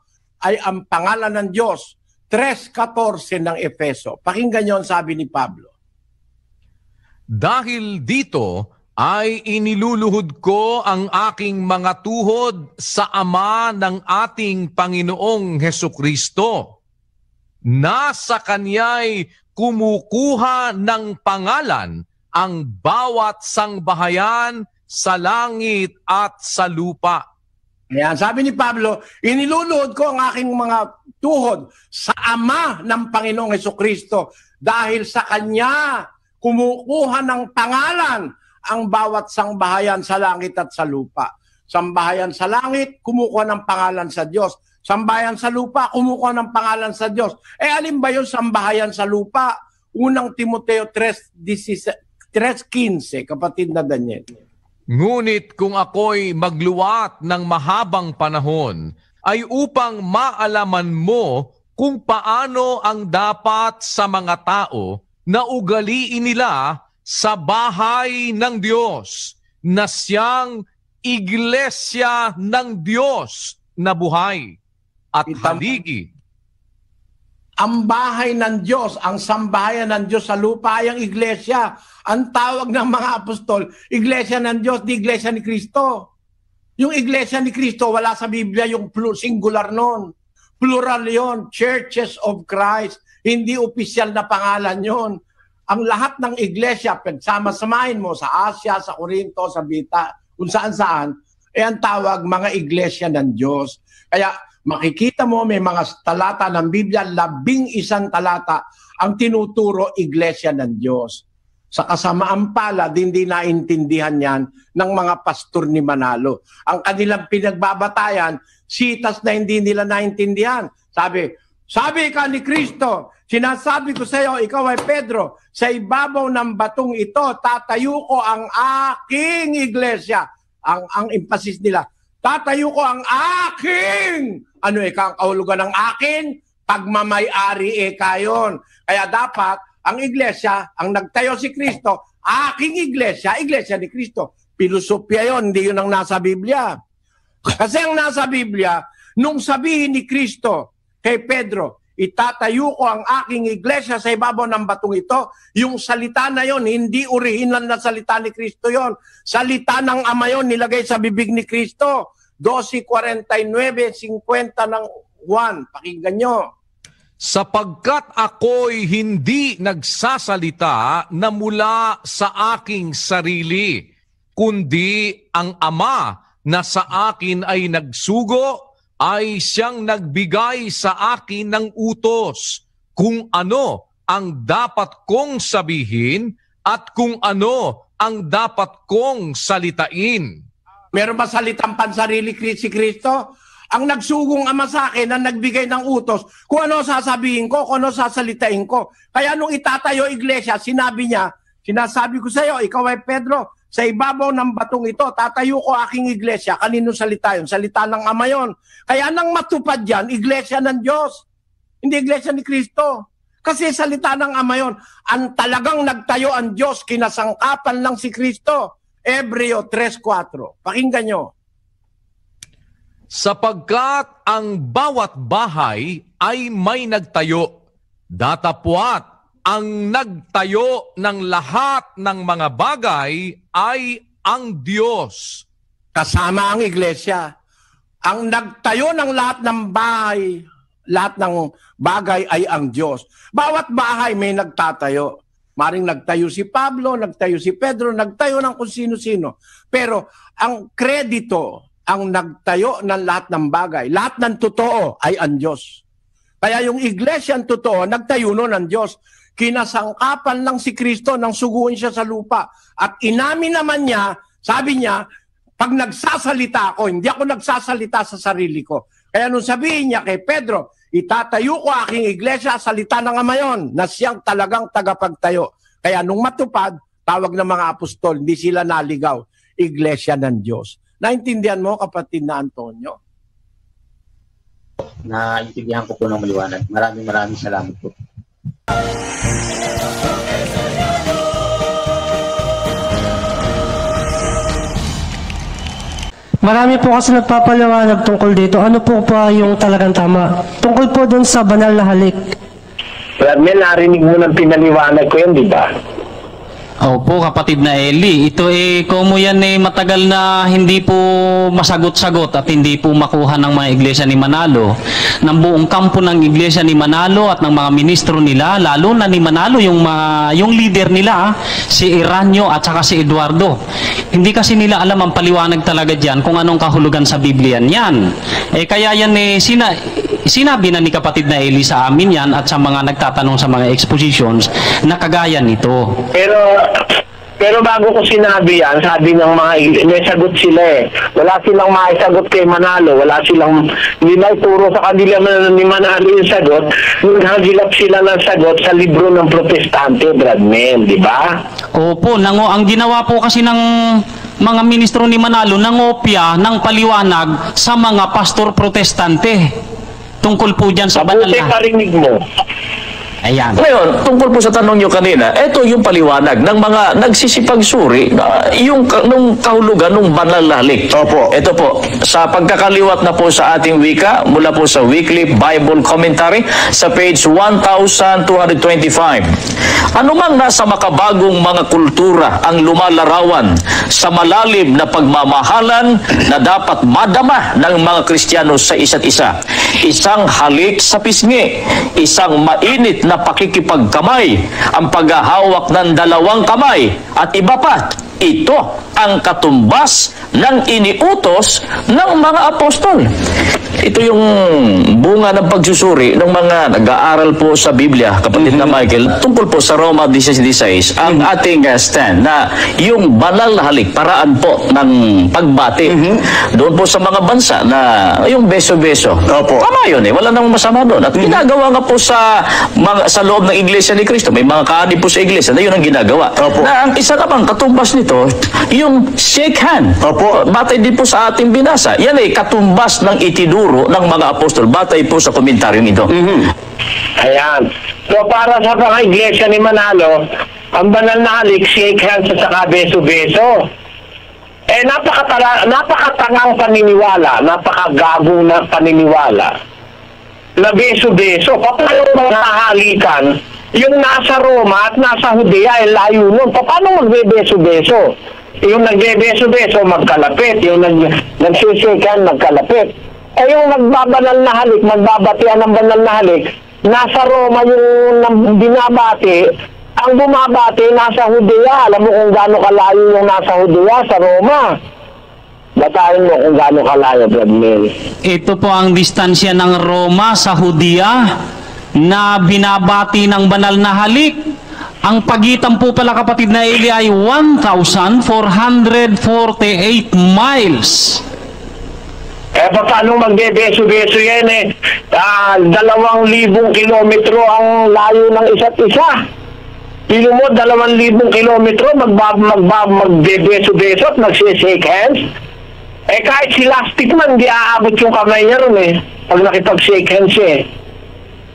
[SPEAKER 1] ay ang pangalan ng Diyos. 3:14 ng Efeso. Pakinggan niyo ang sabi ni Pablo.
[SPEAKER 2] Dahil dito ay iniluluhod ko ang aking mga tuhod sa Ama ng ating Panginoong Hesukristo. Nasa Kanya'y kumukuha ng pangalan ang bawat sangbahayan sa langit at sa lupa.
[SPEAKER 1] Ayan, sabi ni Pablo, iniluluhod ko ang aking mga tuhod sa Ama ng Panginoong Hesukristo dahil sa Kanya kumukuha ng pangalan ang bawat sangbahayan sa langit at sa lupa. Sambahayan sa langit, kumukuha ng pangalan sa Diyos. Sambahayan sa lupa, kumukuha ng pangalan sa Diyos. Alin ba yung sambahayan sa lupa? Unang Timoteo 3:15, kapatid na Daniel.
[SPEAKER 2] Ngunit kung ako'y magluwat ng mahabang panahon, ay upang maalaman mo kung paano ang dapat sa mga tao na ugaliin nila sa bahay ng Diyos na siyang iglesia ng Diyos na buhay at haligi.
[SPEAKER 1] Ang bahay ng Diyos, ang sambahayan ng Diyos sa lupa ay ang iglesia. Ang tawag ng mga apostol, iglesia ng Diyos, di iglesia ni Kristo. Yung iglesia ni Kristo, wala sa Biblia yung singular nun. Plural yon, Churches of Christ. Hindi opisyal na pangalan yon. Ang lahat ng iglesia, pagsama-samahin mo sa Asia, sa Corinto, sa Bita, kung saan-saan, ang tawag mga iglesia ng Diyos. Kaya makikita mo may mga talata ng Biblia, 11 talata ang tinuturo iglesia ng Diyos. Sa kasamaan pala, hindi naintindihan yan ng mga pastor ni Manalo. Ang kanilang pinagbabatayan, sitas na hindi nila naintindihan. Sabi ka ni Kristo, sinasabi ko sa iyo, ikaw ay Pedro, sa ibabaw ng batong ito, tatayo ko ang aking iglesia. Ang emphasis nila, tatayo ko ang aking, ang kahulugan ng akin? Pagmamay-ari kayon. Kaya dapat, ang iglesia, ang nagtayo si Kristo, aking iglesia, iglesia ni Kristo. Pilosopya yon, hindi yun ang nasa Biblia. Kasi ang nasa Biblia, nung sabihin ni Kristo kay Pedro, itatayo ko ang aking iglesia sa ibabaw ng batong ito, yung salita na yon, hindi orihinal na salita ni Kristo yon. Salita ng Ama yon, nilagay sa bibig ni Kristo. 12:49-50 ng Juan. Pakinggan nyo.
[SPEAKER 2] Sapagkat ako'y hindi nagsasalita na mula sa aking sarili, kundi ang Ama na sa akin ay nagsugo, ay siyang nagbigay sa akin ng utos kung ano ang dapat kong sabihin at kung ano ang dapat kong salitain.
[SPEAKER 1] Meron ba salitang pansarili si Kristo? Ang nagsugong Ama sa akin, ang nagbigay ng utos, kung ano sasabihin ko, kung ano sasalitain ko. Kaya nung itatayo iglesia, sinabi niya, sinasabi ko sa iyo, ikaw ay Pedro, sa ibabaw ng batong ito, tatayo ko aking iglesia. Kaninong salita yun? Salita ng Ama yun. Kaya nang matupad yan, iglesia ng Diyos. Hindi iglesia ni Kristo. Kasi salita ng Ama yun. Ang talagang nagtayo ang Diyos, kinasangkapan lang si Kristo. Hebreo 3:4. Pakinggan nyo.
[SPEAKER 2] Sapagkat ang bawat bahay ay may nagtayo, datapwat ang nagtayo ng lahat ng mga bagay ay ang Diyos.
[SPEAKER 1] Kasama ang iglesia. Ang nagtayo ng lahat ng bahay, lahat ng bagay ay ang Diyos. Bawat bahay may nagtatayo. Maring nagtayo si Pablo, nagtayo si Pedro, nagtayo ng kung sino-sino. Pero ang kredito, ang nagtayo ng lahat ng bagay, lahat ng totoo ay ang Diyos. Kaya yung iglesia ang totoo, nagtayo nun ang Diyos. Kinasangkapan lang si Kristo nang suguin siya sa lupa. At inamin naman niya, sabi niya, pag nagsasalita ako, hindi ako nagsasalita sa sarili ko. Kaya nung sabihin niya kay Pedro, itatayo ko aking iglesia, salita ng Ama yon, na siyang talagang tagapagtayo. Kaya nung matupad, tawag ng mga apostol, hindi sila naligaw, iglesia ng Diyos. Naintindihan mo, kapatid na Antonio?
[SPEAKER 3] Naintindihan ko po ng maliwanag. Maraming salamat po.
[SPEAKER 5] Marami po kasi nagpapaliwanag tungkol dito. Ano po pa yung talagang tama? Tungkol po dun sa banal na halik.
[SPEAKER 6] Mel, narinig mo ng pinaliwanag ko yun, di ba?
[SPEAKER 7] Opo, kapatid na Eli. Ito komo yan matagal na hindi po masagot-sagot at hindi po makuha ng mga iglesia ni Manalo. Ng buong kampo ng iglesia ni Manalo at ng mga ministro nila, lalo na ni Manalo, yung leader nila, si Iranyo at saka si Eduardo. Hindi kasi nila alam ang paliwanag talaga dyan kung anong kahulugan sa Biblia yan. Kaya yan sinabi na ni kapatid na Eli sa amin yan at sa mga nagtatanong sa mga expositions na kagaya nito.
[SPEAKER 6] Pero bago ko sinabi yan, sabi ng mga may sagot sila Wala silang maisagot kay Manalo, hindi na ituro sa kanila ni Manalo yung sagot, naghagilap sila ng sagot sa libro ng Protestante, Bradmel, di ba?
[SPEAKER 7] Opo, ang ginawa po kasi ng mga ministro ni Manalo, nangopya ng paliwanag sa mga pastor protestante tungkol po dyan sa banal na.
[SPEAKER 6] Mabuti parinig mo.
[SPEAKER 7] Ayan.
[SPEAKER 4] Ngayon, tungkol po sa tanong nyo kanina, ito yung paliwanag ng mga nagsisipagsuri yung nung kahulugan ng banal na halik.
[SPEAKER 1] Opo.
[SPEAKER 4] Ito po, sa pagkakaliwat na po sa ating wika, mula po sa Weekly Bible Commentary sa page 1225. Ano mang nasa makabagong mga kultura ang lumalarawan sa malalim na pagmamahalan na dapat madama ng mga Kristiyano sa isa't isa. Isang halik sa pisngi, isang mainit na pakikipagkamay, ang paghahawak ng dalawang kamay, at iba pa. Ito ang katumbas ng iniutos ng mga apostol. Ito yung bunga ng pagsusuri ng mga nag-aaral po sa Biblia, kapatid na Michael, tungkol po sa Roma 16:16, ang ating stand na yung banal na halik, paraan po ng pagbati. Doon po sa mga bansa na yung beso-beso.
[SPEAKER 1] Opo.
[SPEAKER 4] Tama yun wala namang masama doon. At ginagawa nga po sa loob ng Iglesia ni Cristo, may mga kaani po sa Iglesia na yun ang ginagawa.
[SPEAKER 1] Opo.
[SPEAKER 4] Na ang isa namang katumbas nito, yung shake hand.
[SPEAKER 1] Opo.
[SPEAKER 4] Batay din po sa ating binasa. Yan katumbas ng itinuro ng mga apostol. Batay po sa komentaryong ito.
[SPEAKER 6] Ayan. So para sa mga iglesia ni Manalo, ang banal na halik, shake hands at saka beso-beso. Napakatangang paniniwala, napakagago na paniniwala na beso-beso. Paano mga halikan, yung nasa Roma at nasa Judea ay layo nun. Paano magbe-beso-beso? Yung nagbe-beso-beso, magkalapit. Yung nagsisikan, magkalapit. Yung nagbabanal na halik, magbabatian ng banal na halik, nasa Roma yung binabati, ang bumabati nasa Judea. Alam mo kung gaano kalayo yung nasa Judea sa Roma. Batayin mo kung gaano kalayo, Brad Mel.
[SPEAKER 7] Ito po ang distansya ng Roma sa Judea na binabati ng banal na halik. Ang pagitan po pala, kapatid na Eli, ay 1,448 miles.
[SPEAKER 6] Paano magbe-beso-beso yan 2,000 kilometro ang layo ng isa't isa. Pilo mo, 2,000 kilometro, magbe-beso-beso at magsishake hands. Kahit si Lastic man, di aabot yung kamay niya ron pag nakipag-shake hands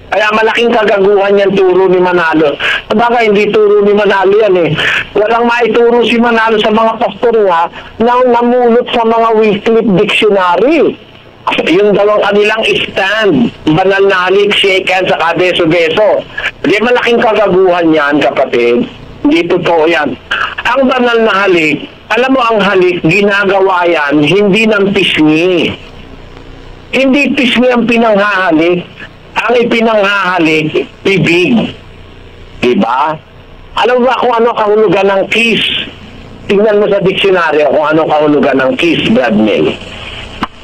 [SPEAKER 6] Kaya malaking kagaguhan yan turo ni Manalo. Sabagay, hindi turo ni Manalo yan Walang maituro si Manalo sa mga pastor niya nang namulot sa mga Wycliffe Dictionary. Yung dalawang kanilang stand, banal na halik, shake hands, saka beso-beso. Di malaking kagaguhan yan, kapatid. Hindi totoo yan. Ang banal na halik, alam mo ang halik, ginagawa yan, hindi ng pisngi. Hindi pisngi ang pinanghahalik. Ang ipinanghahalik, bibig. Diba? Alam mo ba kung ano kahulugan ng kiss? Tingnan mo sa diksyonaryo kung ano kahulugan ng kiss, Brad Mel.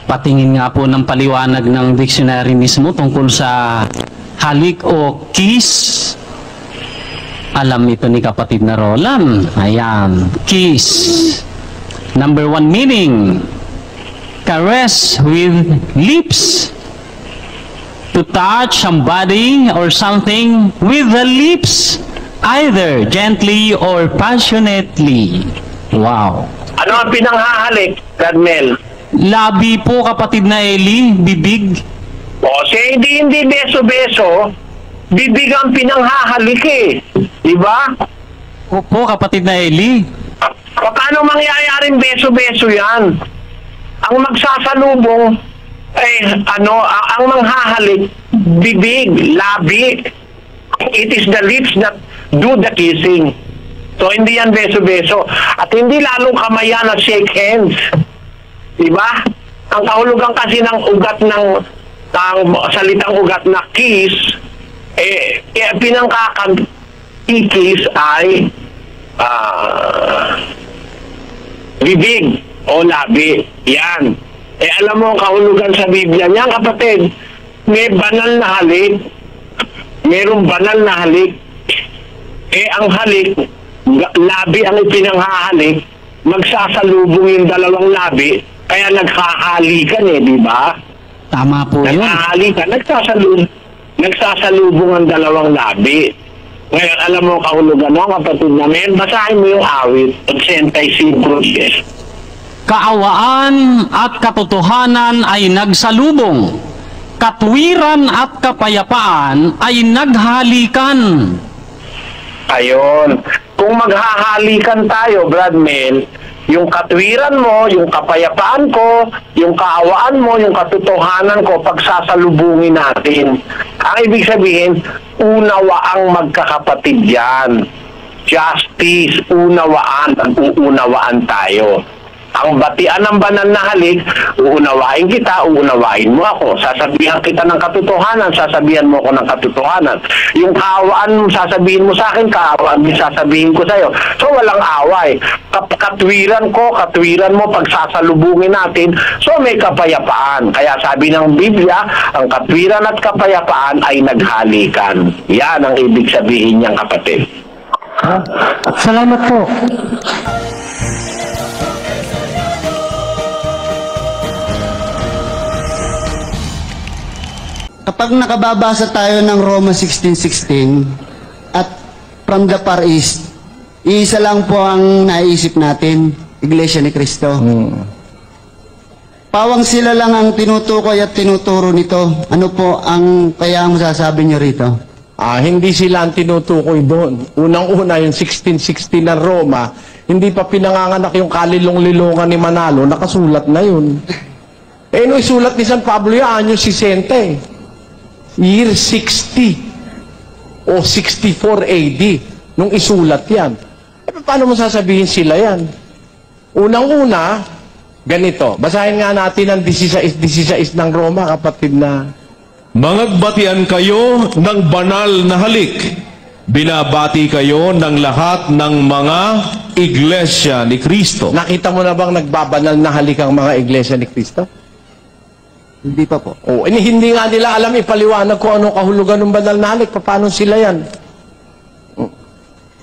[SPEAKER 7] Patingin nga po ng paliwanag ng dictionary mismo tungkol sa halik o kiss. Alam ito ni kapatid na Roland. Ayan, kiss. Number 1 meaning, caress with lips. To touch somebody or something with the lips, either gently or passionately. Wow.
[SPEAKER 6] Ano ang pinanghahalik, Brad Mel?
[SPEAKER 7] Labi po, kapatid na Eli, bibig.
[SPEAKER 6] Hindi beso-beso, bibig ang pinanghahalik Diba?
[SPEAKER 7] Opo, kapatid na Eli.
[SPEAKER 6] Paano mangyayaring beso-beso yan? Ang magsasalubong, ang manghahalik, bibig, labi. It is the lips that do the kissing. So, hindi yan beso-beso. At hindi lalong kamayan at shake hands. Diba? Ang kahulugan kasi ng ugat ng salitang ugat na kiss, pinangkakikis ay bibig o labi. Yan. Alam mo ang kahulugan sa Biblia niya, kapatid, may banal na halik. Mayroong banal na halik. Ang halik, labi ang ipinanghahalik, magsasalubong yung dalawang labi, kaya naghahalikan di ba?
[SPEAKER 7] Tama po yun.
[SPEAKER 6] Naghahalikan, nagsasalubong ang dalawang labi. Ngayon, alam mo kahulugan mo, kapatid namin, basahin mo yung awit, 85.
[SPEAKER 7] Kaawaan at katotohanan ay nagsalubong. katwiran at kapayapaan ay naghalikan.
[SPEAKER 6] Ayon. Kung maghahalikan tayo, Brad Mel, yung katwiran mo, yung kapayapaan ko, yung kaawaan mo, yung katotohanan ko, pagsasalubungin natin. Ang ibig sabihin, unawaang magkakapatid yan. Justice, unawaan, uunawaan tayo. Ang batian ng banal na halik, uunawain kita, uunawain mo ako. Sasabihan kita ng katotohanan, sasabihan mo ako ng katotohanan. Yung kaawaan, sasabihin mo sa akin, kaawaan din sasabihin ko sa'yo. So walang away. Katwiran ko, katwiran mo, pagsasalubungin natin, so may kapayapaan. Kaya sabi ng Biblia, ang katwiran at kapayapaan ay naghalikan. Yan ang ibig sabihin niyang, kapatid.
[SPEAKER 5] Salamat po.
[SPEAKER 8] Kapag nakababasa tayo ng Roma 16:16 at from the Far East, isa lang po ang naisip natin, Iglesia ni Cristo. Pawang sila lang ang tinutukoy at tinuturo nito. Ano po ang kaya ang masasabi nyo rito?
[SPEAKER 1] Hindi sila ang tinutukoy doon. Unang-una, yung 1616 ng Roma, hindi pa pinanganganak yung kalilong-lilongan ni Manalo, nakasulat na yun. Nung isulat ni San Pablo yung anyo 60 year 60 o 64 AD nung isulat yan. Paano mo sasabihin sila yan? Unang-una, ganito. Basahin nga natin ang 16 ng Roma, kapatid na.
[SPEAKER 2] Mangagbatian kayo ng banal na halik. Binabati kayo ng lahat ng mga iglesia ni Kristo.
[SPEAKER 1] Nakita mo na bang nagbabanal na halik ang mga iglesia ni Kristo?
[SPEAKER 8] Hindi pa po.
[SPEAKER 1] Hindi nga nila alam ipaliwanag kung anong kahulugan ng banal na halik. Paano sila yan?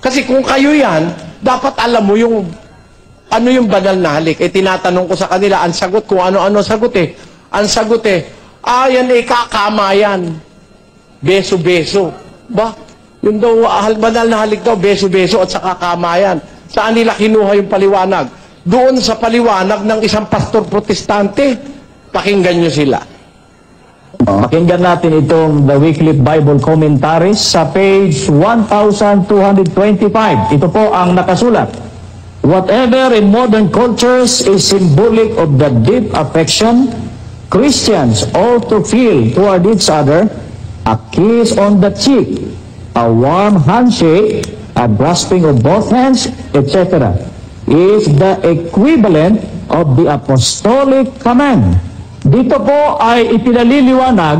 [SPEAKER 1] Kasi kung kayo yan, dapat alam mo yung ano yung banal na halik. Tinatanong ko sa kanila, ang sagot kung ano-ano sagot eh. Ang sagot eh, yan kakamayan. Beso-beso. Ba? Yung daw, banal na halik daw, beso-beso at saka kamayan. Saan nila kinuha yung paliwanag? Doon sa paliwanag ng isang pastor protestante. Pakinggan nyo sila.
[SPEAKER 9] Pakinggan natin itong The Wycliffe Bible Commentaries sa page 1225. Ito po ang nakasulat. Whatever in modern cultures is symbolic of the deep affection Christians ought to feel toward each other, a kiss on the cheek, a warm handshake, a grasping of both hands, etc., is the equivalent of the apostolic command. Dito po ay ipinaliliwanag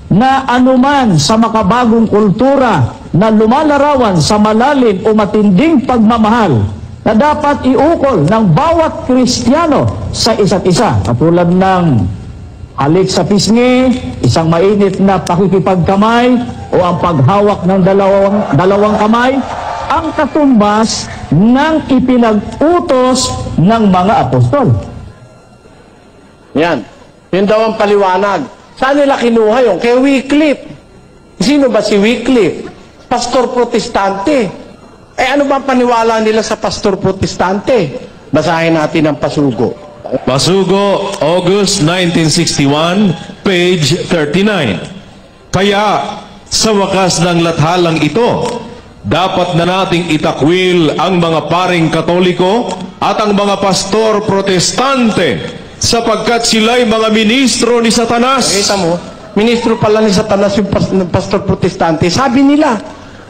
[SPEAKER 9] na anuman sa makabagong kultura na lumalarawan sa malalim o matinding pagmamahal na dapat iukol ng bawat Kristiyano sa isa't isa. Katulad ng halik sa pisngi, isang mainit na pakikipagkamay o ang paghawak ng dalawang kamay, ang katumbas ng ipinag-utos ng mga apostol.
[SPEAKER 1] Yan. Yun daw ang paliwanag. Saan nila kinuha yun? Kay Wycliffe. Sino ba si Wycliffe? Pastor protestante. Ano ba paniwala nila sa pastor protestante? Basahin natin ang pasugo.
[SPEAKER 2] Pasugo, August 1961, page 39. Kaya, sa wakas ng lathalang ito, dapat na nating itakwil ang mga paring Katoliko at ang mga pastor protestante sapagkat sila'y mga ministro ni Satanas.
[SPEAKER 1] Kita mo, ministro pala ni Satanas yung pastor protestante. Sabi nila.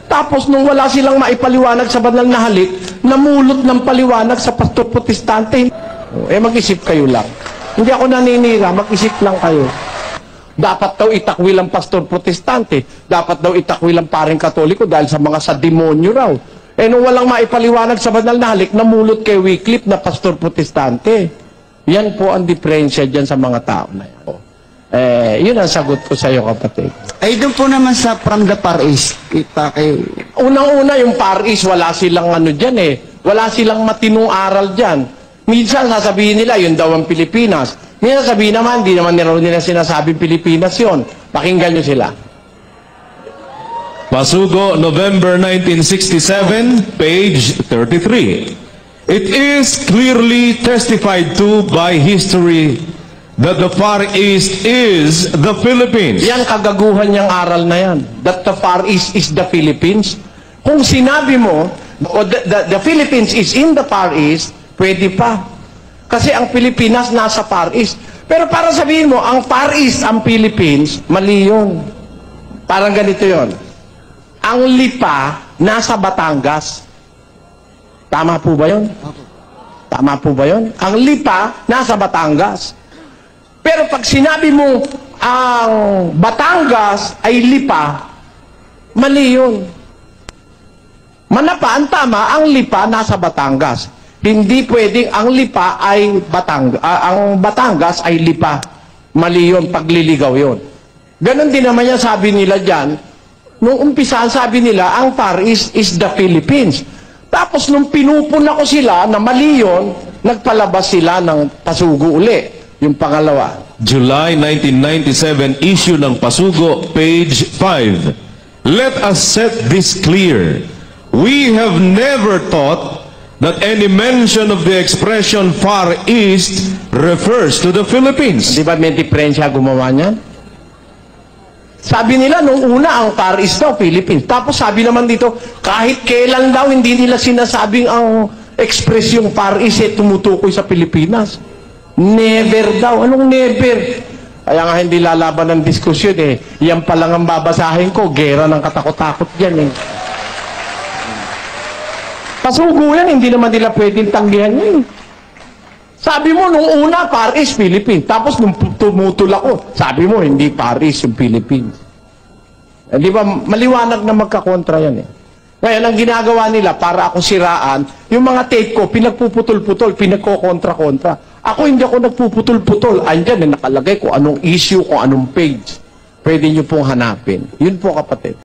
[SPEAKER 1] Tapos nung wala silang maipaliwanag sa banal na halik, namulot ng paliwanag sa pastor protestante. Mag-isip kayo lang. Hindi ako naninira, mag-isip lang kayo. Dapat daw itakwil ang pastor protestante. Dapat daw itakwil ang paring Katoliko dahil sa mga sa demonyo raw. Nung walang maipaliwanag sa banal na halik, namulot kay Wycliffe na pastor protestante. Yan po ang diferensya dyan sa mga tao na yan. Yun ang sagot ko sa iyo, kapatid.
[SPEAKER 8] Ay, doon po naman sa from the Far East.
[SPEAKER 1] Unang-una, yung Far East, wala silang ano dyan eh. Wala silang matinong aral dyan. Minsan sasabihin nila, yun daw ang Pilipinas. Minsan sabihin naman, di naman nila sinasabing Pilipinas yun. Pakinggan nyo sila.
[SPEAKER 2] Pasugo, November 1967, page 33. It is clearly testified to by history
[SPEAKER 10] that the Far East is the Philippines.
[SPEAKER 1] Yan kagaguhan niyang aral na yan. That the Far East is the Philippines. Kung sinabi mo, the Philippines is in the Far East, pwede pa. Kasi ang Pilipinas nasa Far East. Pero para sabihin mo, ang Far East, ang Philippines, mali yun. Parang ganito yon. Ang Lipa, nasa Batangas. Tama po ba yun? Tama po ba yun? Ang Lipa, nasa Batangas. Pero pag sinabi mo, ang Batangas ay Lipa, mali yun. Manapa, ang tama, ang Lipa nasa Batangas. Hindi pwedeng ang Lipa ay ang Batangas ay Lipa. Mali yun, pagliligaw yun. Ganon din naman yan sabi nila dyan. Nung umpisahan sabi nila, ang Far East is the Philippines. Tapos nung pinupuna ko sila na mali yun, nagpalabas sila ng pasugo uli. Yung pangalawa.
[SPEAKER 10] July 1997, issue ng Pasugo, page 5. Let us set this clear. We have never thought that any mention of the expression Far East refers to the Philippines.
[SPEAKER 1] Di ba may diferensya gumawa niyan? Sabi nila nung una ang Far East daw, Philippines. Tapos sabi naman dito, kahit kailan daw hindi nila sinasabing ang ekspresyong Far East tumutukoy sa Pilipinas. Never daw. Anong never? Kaya nga hindi lalaban ng diskusyon eh. Yan pa lang ang babasahin ko. Gera ng katakot-takot yan eh. Pasugo yan, hindi naman nila pwedeng tanggihan yan. Sabi mo, nung una, Far East, Philippines. Tapos, nung tumutol ako, sabi mo, hindi Far East yung Philippines. Eh, di ba, maliwanag na magkakontra yan eh. Ngayon, ang ginagawa nila, para ako siraan, yung mga tape ko, pinagpuputol-putol, pinagko-kontra-kontra. Ako, hindi ako nagpuputol-putol. Andyan, nakalagay ko anong issue, kung anong page. Pwede nyo pong hanapin. Yun po, kapatid.